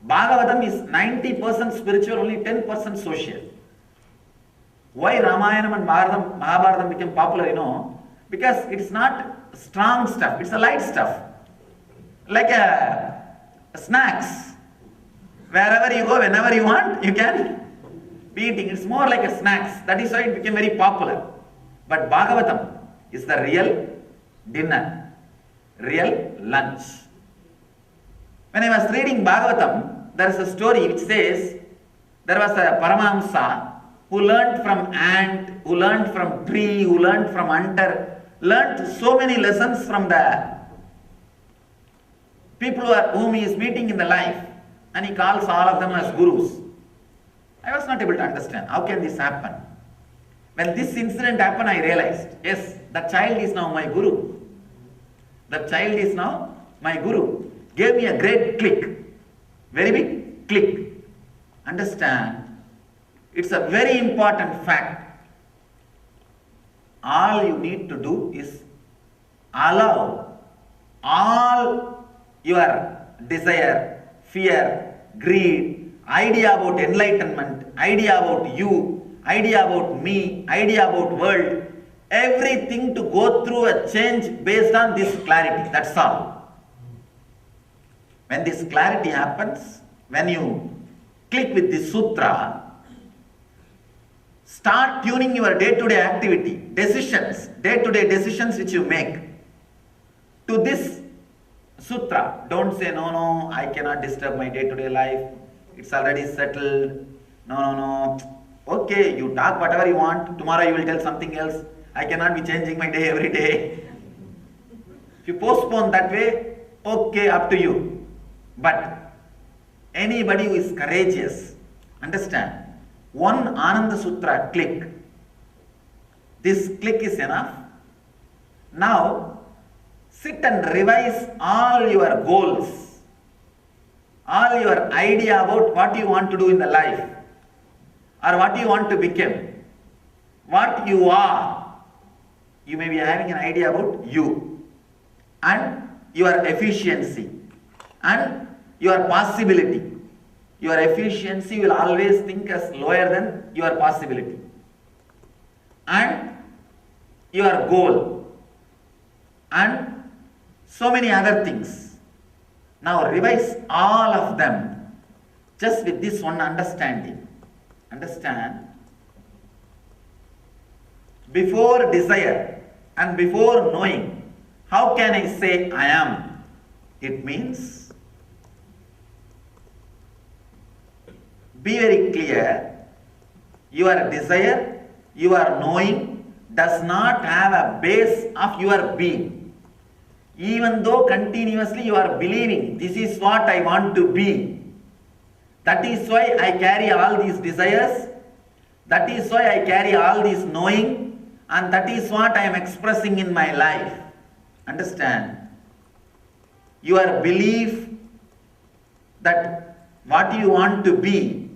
Bhagavatam is 90% spiritual, only 10% social. Why Ramayana and Mahabharatam became popular, you know? Because it is not strong stuff, it's a light stuff. Like a snacks. Wherever you go, whenever you want, you can be eating. It's more like a snacks. That is why it became very popular. But Bhagavatam is the real dinner, real lunch. When I was reading Bhagavatam, there is a story which says there was a Paramahamsa who learned from ant, who learned from tree, who learned from hunter, learned so many lessons from the people whom he is meeting in the life, and he calls all of them as gurus. I was not able to understand how can this happen. When this incident happened, I realized, yes, the child is now my guru. The child is now my guru. Gave me a great click, very big click. Understand, it's a very important fact. All you need to do is allow all your desire, fear, greed, idea about enlightenment, idea about you, idea about me, idea about world, everything to go through a change based on this clarity. That's all. When this clarity happens, when you click with this sutra, start tuning your day-to-day activity, decisions, day-to-day decisions which you make to this sutra. Don't say, no, I cannot disturb my day-to-day life. It's already settled. No. Okay, you talk whatever you want. Tomorrow you will tell something else. I cannot be changing my day every day. If you postpone that way, okay, up to you. But anybody who is courageous, understand, one Ananda Sutra click, this click is enough. Now, sit and revise all your goals, all your idea about what you want to do in the life, or what you want to become, what you are. You may be having an idea about you and your efficiency and your possibility. Your efficiency will always think as lower than your possibility. And your goal and so many other things. Now revise all of them just with this one understanding. Understand? Before desire, and before knowing, how can I say I am? It means, be very clear, your desire, your knowing does not have a base of your being. Even though continuously you are believing, this is what I want to be. That is why I carry all these desires. That is why I carry all this knowing, and that is what I am expressing in my life. Understand? Your belief that what you want to be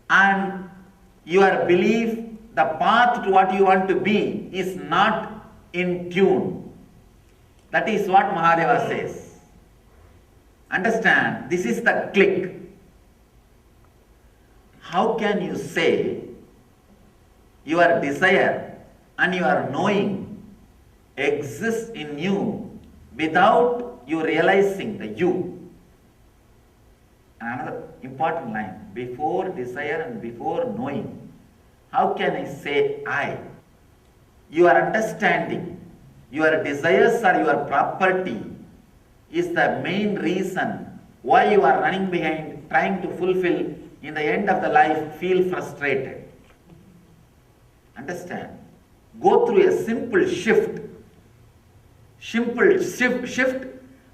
and your belief, the path to what you want to be is not in tune. That is what Mahadeva says. Understand? This is the click. How can you say your desire and your knowing exists in you without you realizing the you? Another important line, before desire and before knowing, how can I say I? Your understanding, your desires or your property is the main reason why you are running behind, trying to fulfill, in the end of the life, feel frustrated. Understand? Go through a simple shift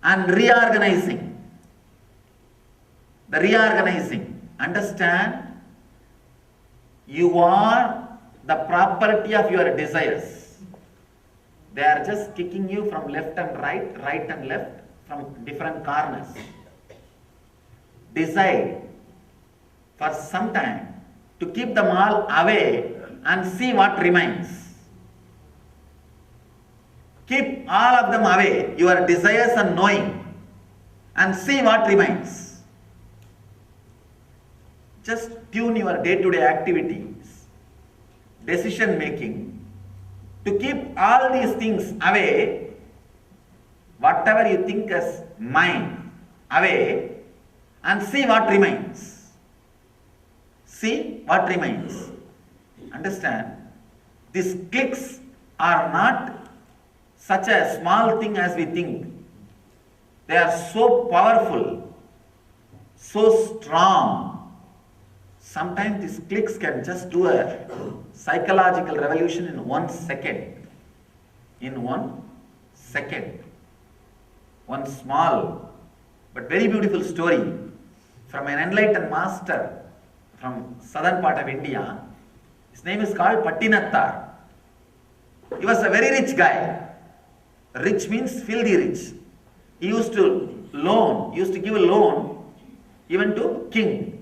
and reorganizing. The reorganizing. Understand? You are the property of your desires. They are just kicking you from left and right, right and left, from different corners. Decide for some time to keep them all away and see what remains. Keep all of them away, your desires and knowing, and see what remains. Just tune your day-to-day activities, decision making, to keep all these things away, whatever you think as mine, away, and see what remains. See what remains. Understand? These clicks are not such a small thing as we think. They are so powerful, so strong. Sometimes these clicks can just do a psychological revolution in 1 second. In 1 second. One small but very beautiful story from an enlightened master from southern part of India. His name is called Pattinattar. He was a very rich guy. Rich means filthy rich. He used to give a loan even to king.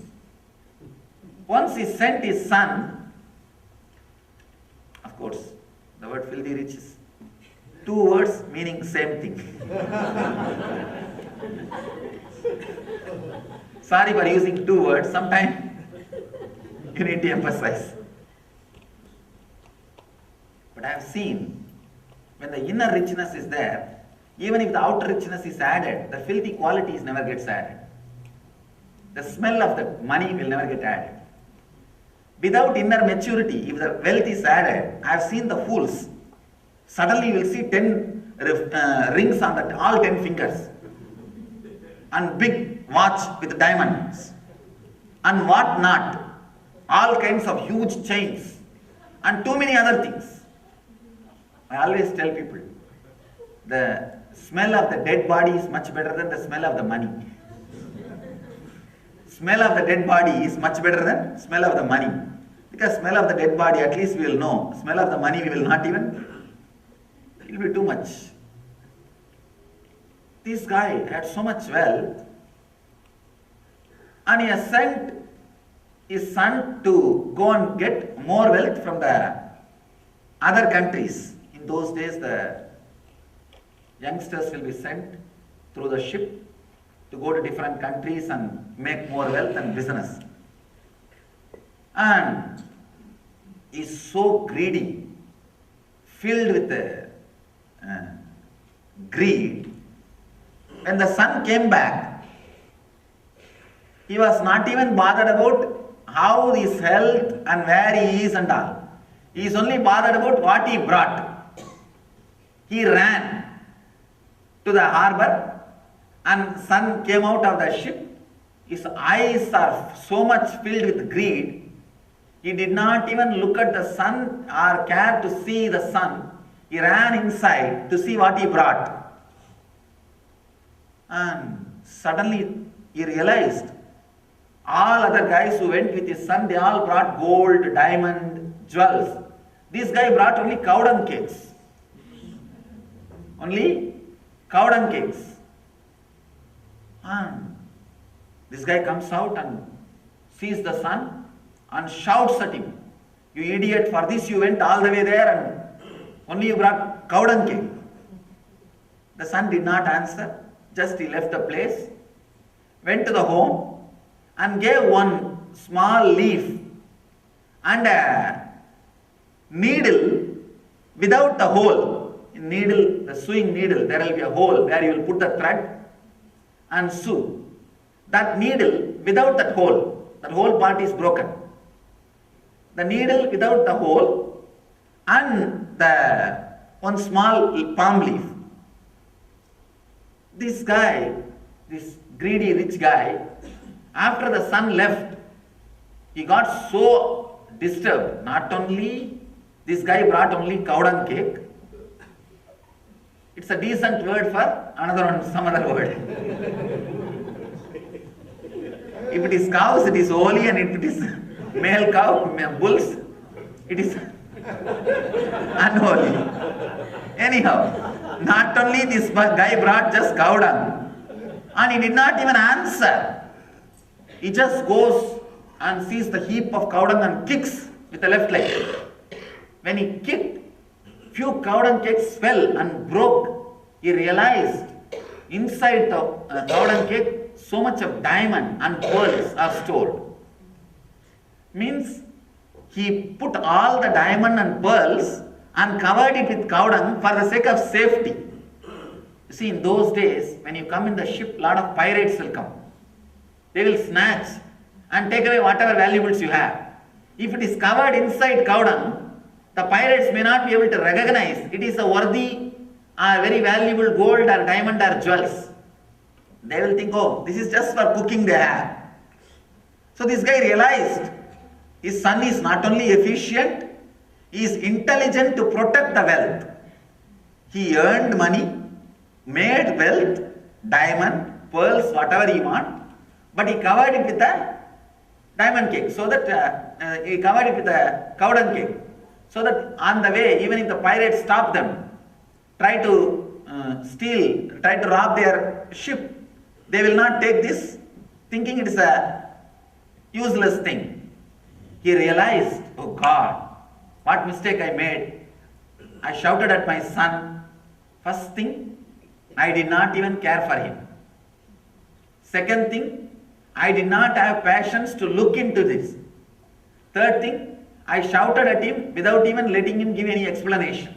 Once he sent his son, of course, the word filthy rich is 2 words meaning same thing. Sorry for using 2 words, sometimes you need to emphasize. But I have seen, when the inner richness is there, even if the outer richness is added, the filthy qualities never gets added. The smell of the money will never get added. Without inner maturity, if the wealth is added, I have seen the fools. Suddenly you will see 10 rings on all 10 fingers, and big watch with diamonds, and what not. All kinds of huge chains, and too many other things. I always tell people, the smell of the dead body is much better than the smell of the money. Smell of the dead body is much better than smell of the money. Because smell of the dead body, at least we will know. Smell of the money, we will not even. It will be too much. This guy had so much wealth, and he has sent his son to go and get more wealth from the other countries. In those days, the youngsters will be sent through the ship to go to different countries and make more wealth and business. And he is so greedy, filled with greed. When the son came back, he was not even bothered about how his health and where he is and all. He is only bothered about what he brought. He ran to the harbor and son came out of the ship. His eyes are so much filled with greed. He did not even look at the son or care to see the son. He ran inside to see what he brought. And suddenly he realized all other guys who went with his son, they all brought gold, diamond, jewels. This guy brought only cow dung cakes. Only cow dung cakes. And this guy comes out and sees the son and shouts at him, "You idiot, for this you went all the way there and only you brought cow dung cake." The son did not answer, just he left the place, went to the home and gave one small leaf and a needle without the hole. In needle, the sewing needle, there will be a hole where you will put the thread and sew. That needle without that hole part is broken. The needle without the hole and the one small palm leaf. This guy, this greedy rich guy, after the son left, he got so disturbed. Not only this guy brought only cow dung cake, it's a decent word for another one, some other word. If it is cows, it is holy, and if it is male cow, bulls, it is unholy. Anyhow, not only this guy brought just cow dung, and he did not even answer. He just goes and sees the heap of cow dung and kicks with the left leg. When he kicked, few cow dung cakes fell and broke. He realized inside the cow dung cake so much of diamond and pearls are stored. Means he put all the diamond and pearls and covered it with cow dung for the sake of safety. You see, in those days, when you come in the ship, lot of pirates will come. They will snatch and take away whatever valuables you have. If it is covered inside cow dung, the pirates may not be able to recognize it is a worthy or very valuable gold or diamond or jewels. They will think, oh, this is just for cooking they have. So this guy realized his son is not only efficient, he is intelligent to protect the wealth. He earned money, made wealth, diamond, pearls, whatever he want, but he covered it with a diamond cake, so that he covered it with a cow dung cake, so that on the way, even if the pirates stop them, try to steal, try to rob their ship, they will not take this, thinking it is a useless thing. He realized, oh God, what mistake I made. I shouted at my son. First thing, I did not even care for him. Second thing, I did not have passions to look into this. Third thing, I shouted at him without even letting him give any explanation.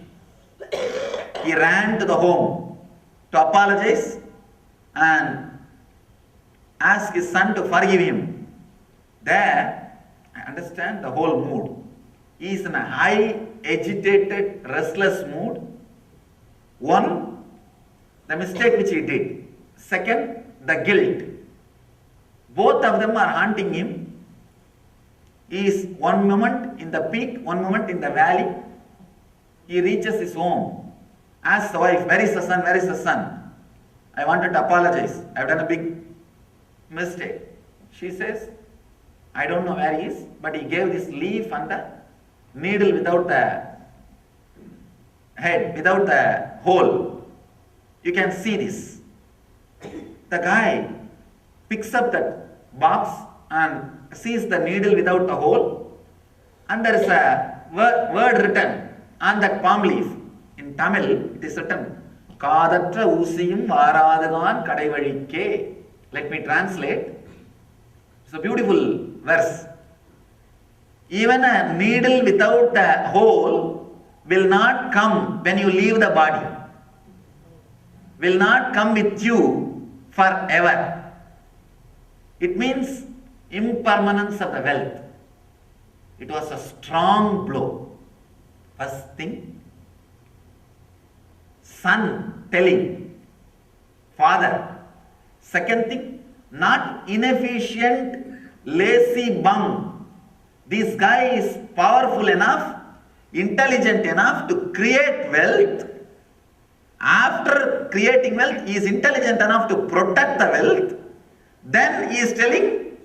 He ran to the home to apologize and ask his son to forgive him. There, I understand the whole mood. He is in a high, agitated, restless mood. One, the mistake which he did. Second, the guilt. Both of them are haunting him. He is one moment in the peak, one moment in the valley. He reaches his home, asks the wife, "Where is the son? Where is the son? I wanted to apologize. I have done a big mistake." She says, "I don't know where he is, but he gave this leaf and the needle without the head, without the hole. You can see this." The guy picks up that box and sees the needle without the hole, and there is a word written on that palm leaf. In Tamil, it is written, "Kadatra usiyum varadhagan kadaivalike." Let me translate. It's a beautiful verse. Even a needle without a hole will not come when you leave the body. Will not come with you forever. It means impermanence of the wealth. It was a strong blow. First thing. son telling, father. Second thing, not inefficient, lazy bum. This guy is powerful enough, intelligent enough to create wealth. After creating wealth, he is intelligent enough to protect the wealth. Then he is telling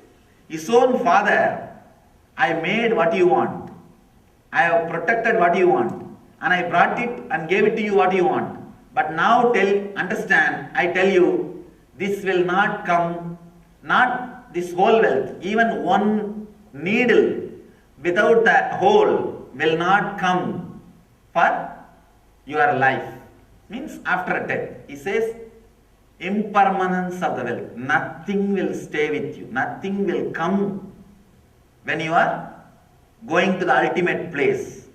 his own father, I made what you want. I have protected what you want. And I brought it and gave it to you what you want. But now understand, I tell you, this will not come, not this whole wealth, even one needle without the hole will not come for your life. Means after death. He says, impermanence of the wealth. Nothing will stay with you. Nothing will come when you are going to the ultimate place.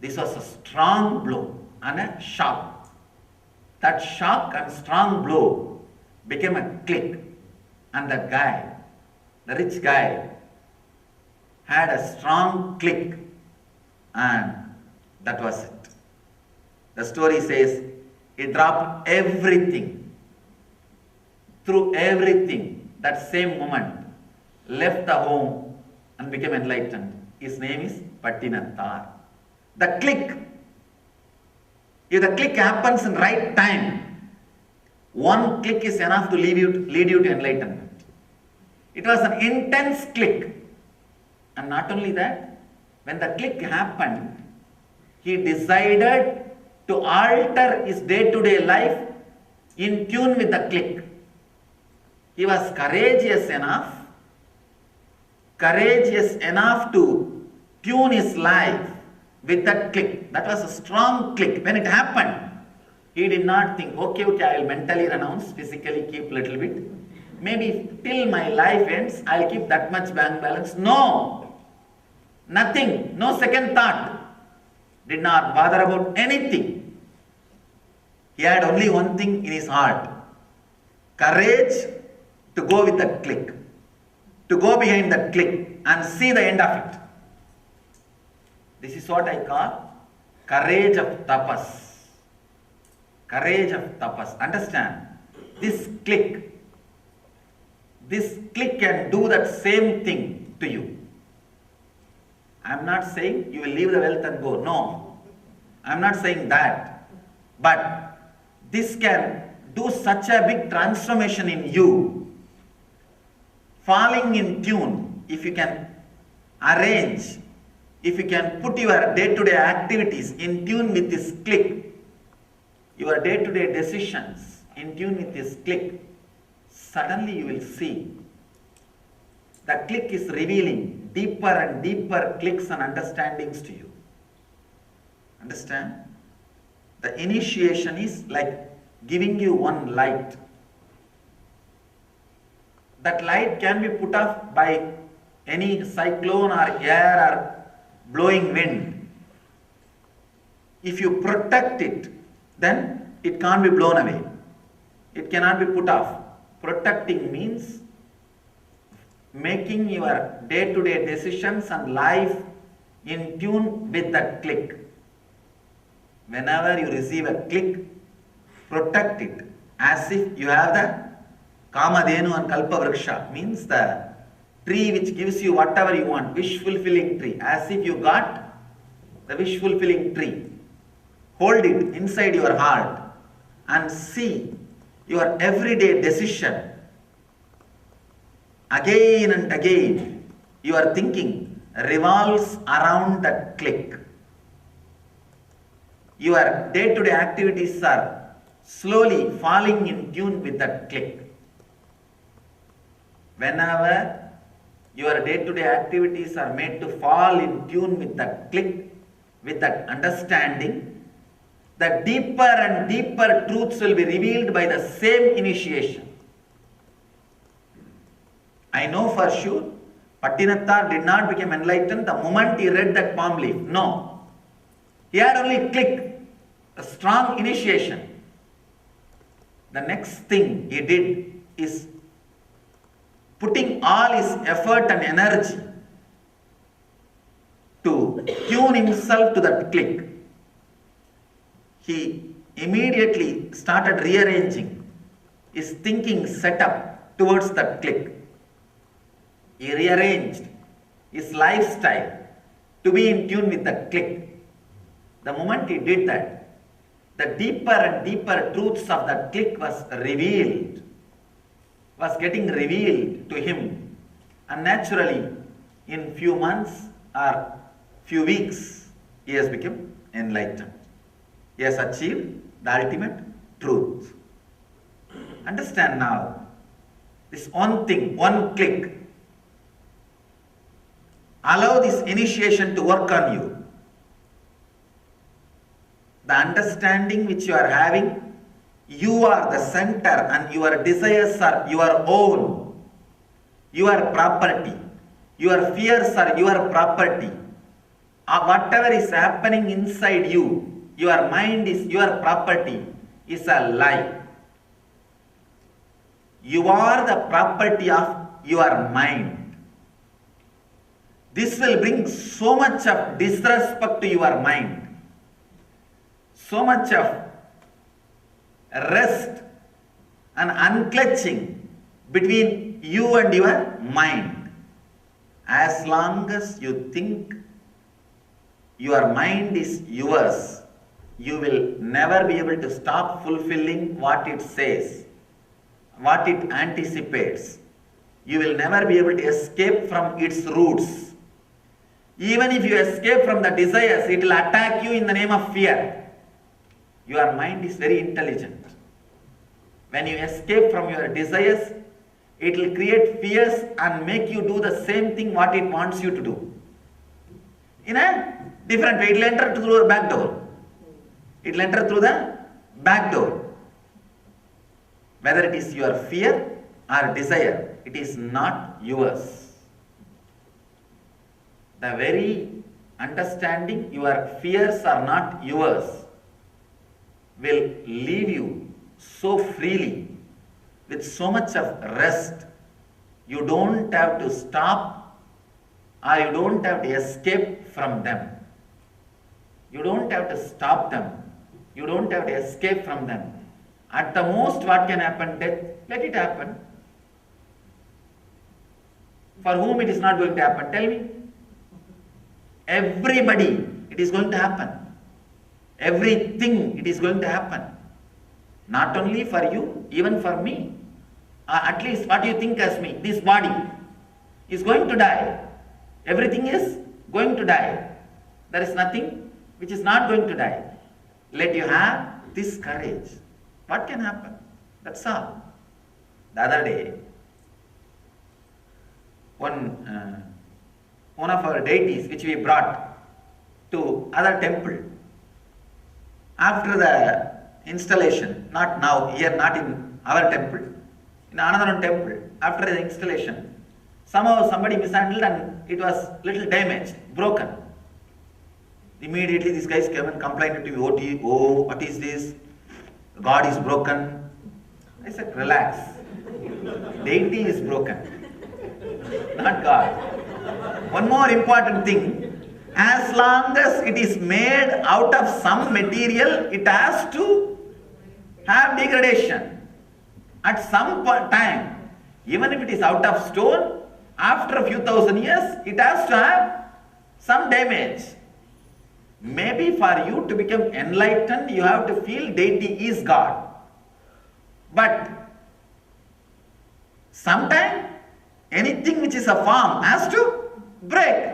This was a strong blow and a shock. That shock and strong blow became a click. And the guy, the rich guy, had a strong click, and that was it. The story says he dropped everything, threw everything that same moment, left the home and became enlightened. His name is Pattinattar. The click, if the click happens in right time, one click is enough to lead you to enlightenment. It was an intense click. And not only that, when the click happened, he decided to alter his day-to-day life in tune with the click. He was courageous enough to tune his life with that click. That was a strong click. When it happened, he did not think, okay, I will mentally renounce, physically keep little bit. Maybe till my life ends, I will keep that much bank balance. No. Nothing. No second thought. Did not bother about anything. He had only one thing in his heart. Courage to go with the click. To go behind the click and see the end of it. This is what I call courage of tapas. Courage of tapas. Understand? This click can do that same thing to you. I am not saying you will leave the wealth and go. No. I am not saying that. But this can do such a big transformation in you. Falling in tune, if you can arrange, if you can put your day-to-day activities in tune with this click, your day-to-day decisions in tune with this click, suddenly you will see the click is revealing deeper and deeper clicks and understandings to you. Understand? The initiation is like giving you one light. That light can be put off by any cyclone or air or blowing wind. If you protect it, then it can't be blown away. It cannot be put off. Protecting means making your day-to-day decisions and life in tune with that click. Whenever you receive a click, protect it as if you have the Kamadhenu and Kalpavriksha, means the tree which gives you whatever you want, wish-fulfilling tree, as if you got the wish-fulfilling tree. Hold it inside your heart and see your everyday decision. Again and again, your thinking revolves around that click. Your day-to-day activities are slowly falling in tune with that click. Whenever your day-to-day activities are made to fall in tune with that click, with that understanding, the deeper and deeper truths will be revealed by the same initiation. I know for sure, Pattinattar did not become enlightened the moment he read that palm leaf. No. He had only click, a strong initiation. The next thing he did is putting all his effort and energy to tune himself to that click. He immediately started rearranging his thinking setup towards that click. He rearranged his lifestyle to be in tune with the click. The moment he did that, the deeper and deeper truths of that click was getting revealed to him. And naturally, in few months or few weeks, he has become enlightened. He has achieved the ultimate truth. Understand now, this one thing, one click. Allow this initiation to work on you. The understanding which you are having, you are the center and your desires are your own, your property. Your fears are your property. Whatever is happening inside you, your mind is your property, is a lie. You are the property of your mind. This will bring so much of disrespect to your mind, so much of rest and unclutching between you and your mind. As long as you think your mind is yours, you will never be able to stop fulfilling what it says, what it anticipates. You will never be able to escape from its roots. Even if you escape from the desires, it will attack you in the name of fear. Your mind is very intelligent. When you escape from your desires, it will create fears and make you do the same thing what it wants you to do. In a different way, it will enter through the back door. It will enter through the back door. Whether it is your fear or desire, it is not yours. The very understanding your fears are not yours will leave you so freely with so much of rest. You don't have to stop or you don't have to escape from them. You don't have to stop them. You don't have to escape from them. At the most, what can happen? Death. Let it happen. For whom it is not going to happen? Tell me. Everybody, it is going to happen. Everything, it is going to happen. Not only for you, even for me. At least what you think as me, this body is going to die. Everything is going to die. There is nothing which is not going to die. Let you have this courage. What can happen? That's all. The other day, one of our deities which we brought to other temple, after the installation, not now, here not in our temple, in another temple, after the installation, somehow somebody mishandled and it was little damaged, broken. Immediately these guys came and complained to me, oh, what is this? God is broken. I said, relax. Deity is broken, not God. One more important thing, as long as it is made out of some material, it has to have degradation. At some time, even if it is out of stone, after a few thousand years, it has to have some damage. Maybe for you to become enlightened, you have to feel deity is God. But sometime, anything which is a form has to break,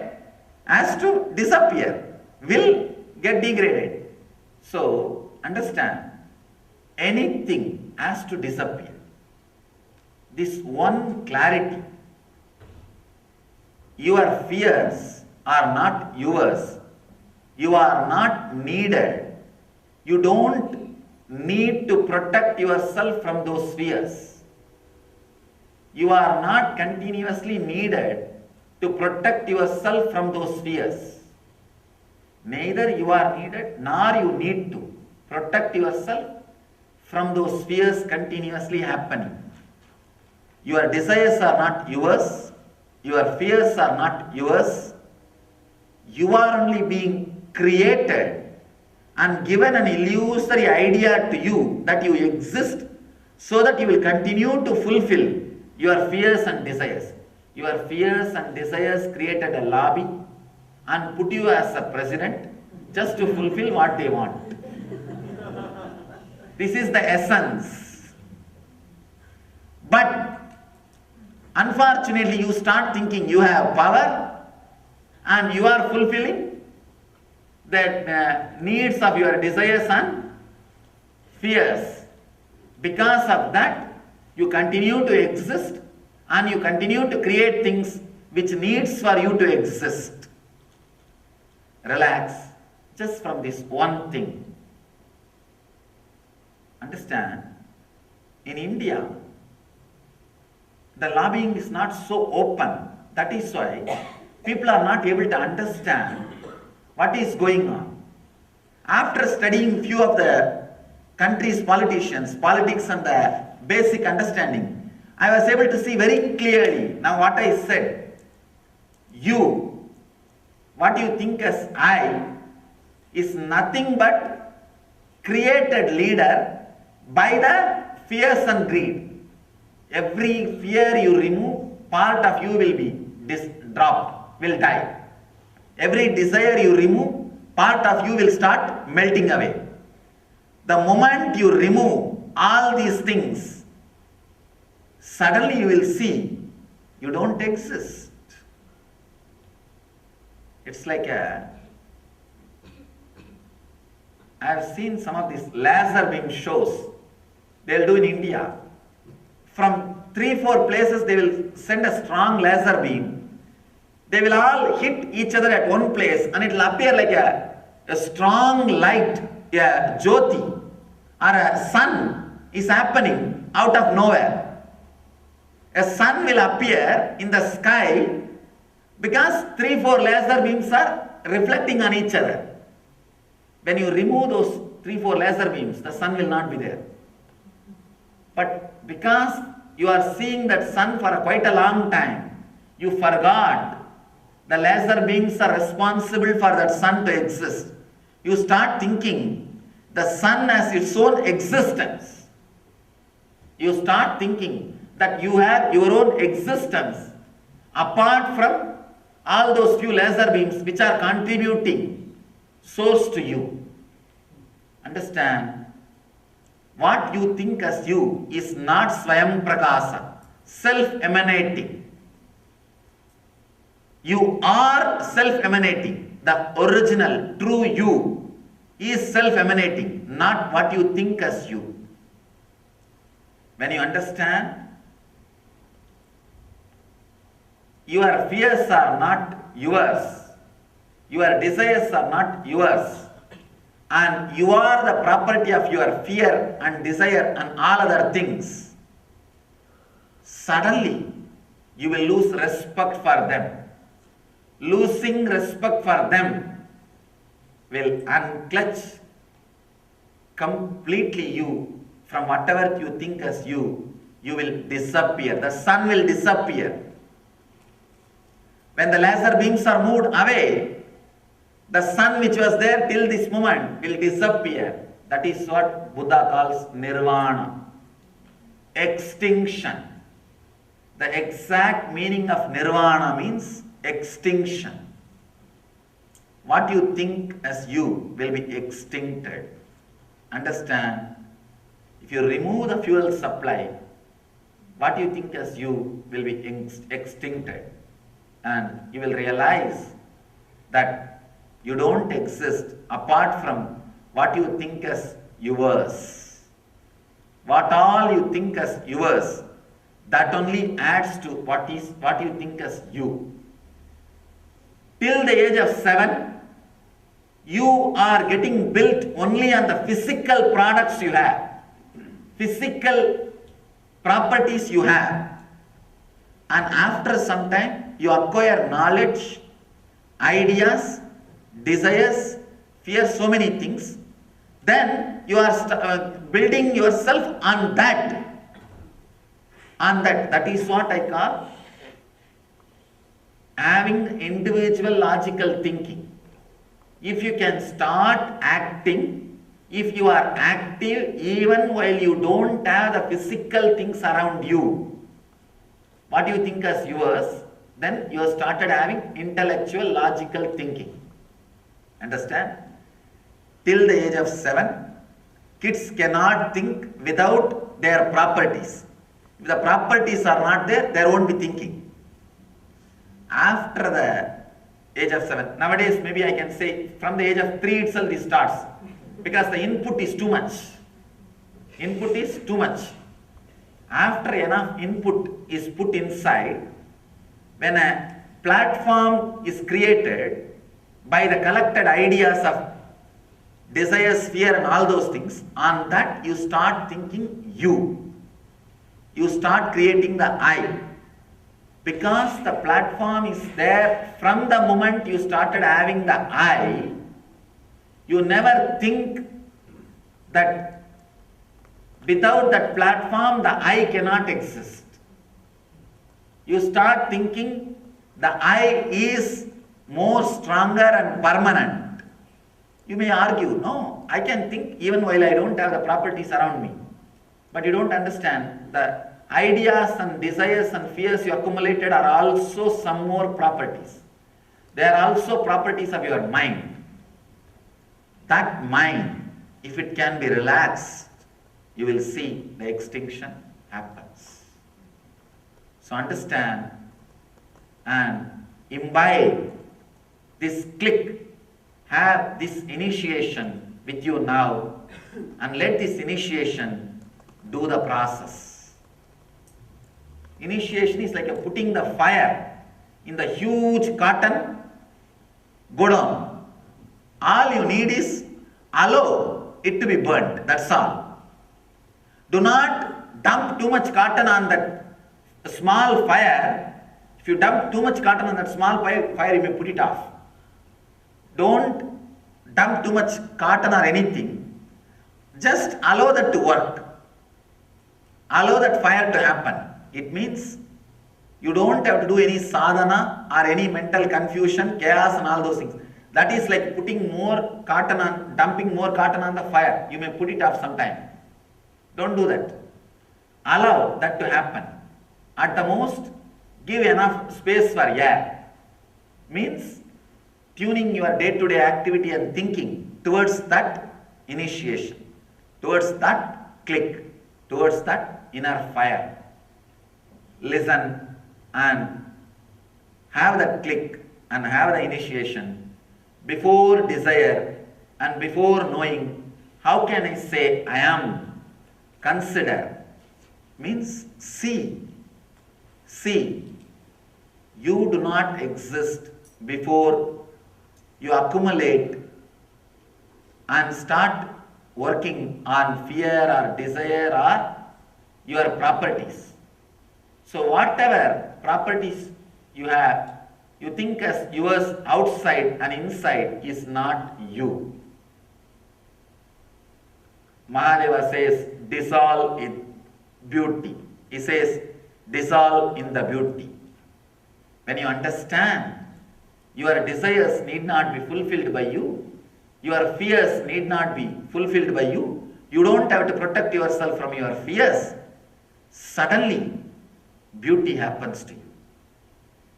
has to disappear, will get degraded. So, understand, anything has to disappear. This one clarity, your fears are not yours. You are not needed. You don't need to protect yourself from those fears. You are not continuously needed to protect yourself from those fears. Neither you are needed nor you need to protect yourself from those fears continuously happening. Your desires are not yours. Your fears are not yours. You are only being created and given an illusory idea to you that you exist so that you will continue to fulfill your fears and desires. Your fears and desires created a lobby and put you as a president just to fulfill what they want. This is the essence. But unfortunately, you start thinking you have power and you are fulfilling the needs of your desires and fears. Because of that, you continue to exist and you continue to create things which needs for you to exist. Relax just from this one thing. Understand, in India, the lobbying is not so open. That is why people are not able to understand what is going on. After studying few of the country's politicians, politics and the basic understanding, I was able to see very clearly now what I said. You, what you think as I, is nothing but created leader by the fears and greed. Every fear you remove, part of you will be dropped, will die. Every desire you remove, part of you will start melting away. The moment you remove all these things, suddenly you will see you don't exist. It's like I have seen some of these laser beam shows they'll do in India. From 3-4 places they will send a strong laser beam. They will all hit each other at one place and it will appear like a strong light, a jyoti or a sun is happening out of nowhere. A sun will appear in the sky because 3-4 laser beams are reflecting on each other. When you remove those 3-4 laser beams, the sun will not be there. But because you are seeing that sun for quite a long time, you forgot the laser beams are responsible for that sun to exist. You start thinking the sun has its own existence. You start thinking that you have your own existence apart from all those few laser beams which are contributing source to you. Understand? What you think as you is not Swayam Prakasa, self-emanating. You are self-emanating. The original, true you is self-emanating, not what you think as you. When you understand, your fears are not yours. Your desires are not yours. And you are the property of your fear and desire and all other things. Suddenly, you will lose respect for them. Losing respect for them will unclutch completely you from whatever you think as you. You will disappear. The sun will disappear. When the laser beams are moved away, the sun which was there till this moment will disappear. That is what Buddha calls nirvana. Extinction. The exact meaning of nirvana means extinction. What you think as you will be extincted. Understand? If you remove the fuel supply, what you think as you will be extincted. And you will realize that you don't exist apart from what you think as yours. What all you think as yours, that only adds to what you think as you. Till the age of 7, you are getting built only on the physical products you have, physical properties you have. And after some time, you acquire knowledge, ideas, desires, fears, so many things. Then you are building yourself on that. On that. That is what I call having individual logical thinking. if you can start acting, if you are active even while you don't have the physical things around you, what you think as yours, then you have started having intellectual, logical thinking. Understand? Till the age of 7, kids cannot think without their properties. If the properties are not there, there won't be thinking. After the age of 7, nowadays maybe I can say from the age of 3 itself this starts, because the input is too much. Input is too much. After enough input is put inside, when a platform is created by the collected ideas of desires, fear and all those things, on that you start thinking you. You start creating the I. Because the platform is there from the moment you started having the I, you never think that without that platform the I cannot exist. You start thinking the I is more stronger and permanent. You may argue, no, I can think even while I don't have the properties around me. But you don't understand, the ideas and desires and fears you accumulated are also some more properties. They are also properties of your mind. That mind, if it can be relaxed, you will see the extinction happens. So understand and imbibe this click, have this initiation with you now, and let this initiation do the process. Initiation is like a putting the fire in the huge cotton godown. All you need is allow it to be burnt, that's all. Do not dump too much cotton on that small fire. If you dump too much cotton on that small fire, you may put it off. Don't dump too much cotton or anything. Just allow that to work. Allow that fire to happen. It means you don't have to do any sadhana or any mental confusion, chaos and all those things. That is like putting more cotton on, dumping more cotton on the fire. You may put it off sometime. Don't do that. Allow that to happen. At the most, give enough space for air. Means tuning your day-to-day activity and thinking towards that initiation, towards that click, towards that inner fire. Listen and have that click and have the initiation before desire and before knowing. How can I say I am? Consider means see. See, you do not exist before you accumulate and start working on fear or desire or your properties. So whatever properties you have, you think as yours outside and inside is not you. Mahadeva says, dissolve in beauty. He says, dissolve in the beauty. When you understand, your desires need not be fulfilled by you. Your fears need not be fulfilled by you. You don't have to protect yourself from your fears. Suddenly, beauty happens to you.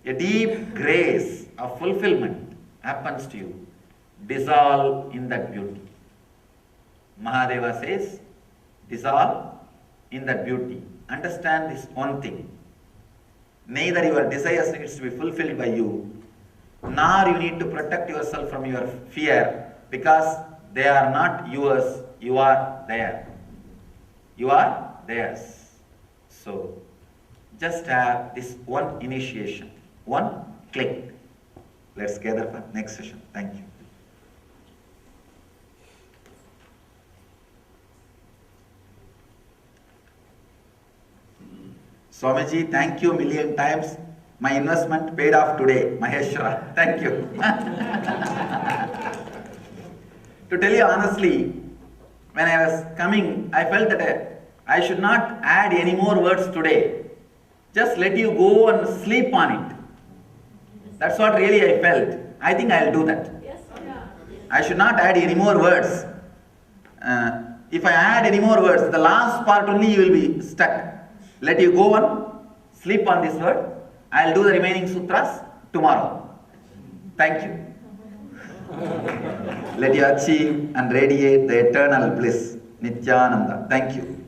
A deep grace of fulfillment happens to you. Dissolve in that beauty. Mahadeva says, dissolve in that beauty. Understand this one thing. Neither your desires needs to be fulfilled by you, nor you need to protect yourself from your fear, because they are not yours, you are there. You are theirs. So, just have this one initiation, one click. Let's gather for next session. Thank you. Swamiji, thank you a million times. My investment paid off today, Maheshwara. Thank you. To tell you honestly, when I was coming, I felt that I should not add any more words today. Just let you go and sleep on it. That's what really I felt. I think I'll do that. Yes, yeah. I should not add any more words. If I add any more words, the last part only you will be stuck. Let you go on, sleep on this word. I will do the remaining sutras tomorrow. Thank you. Let you achieve and radiate the eternal bliss, Nityananda. Thank you.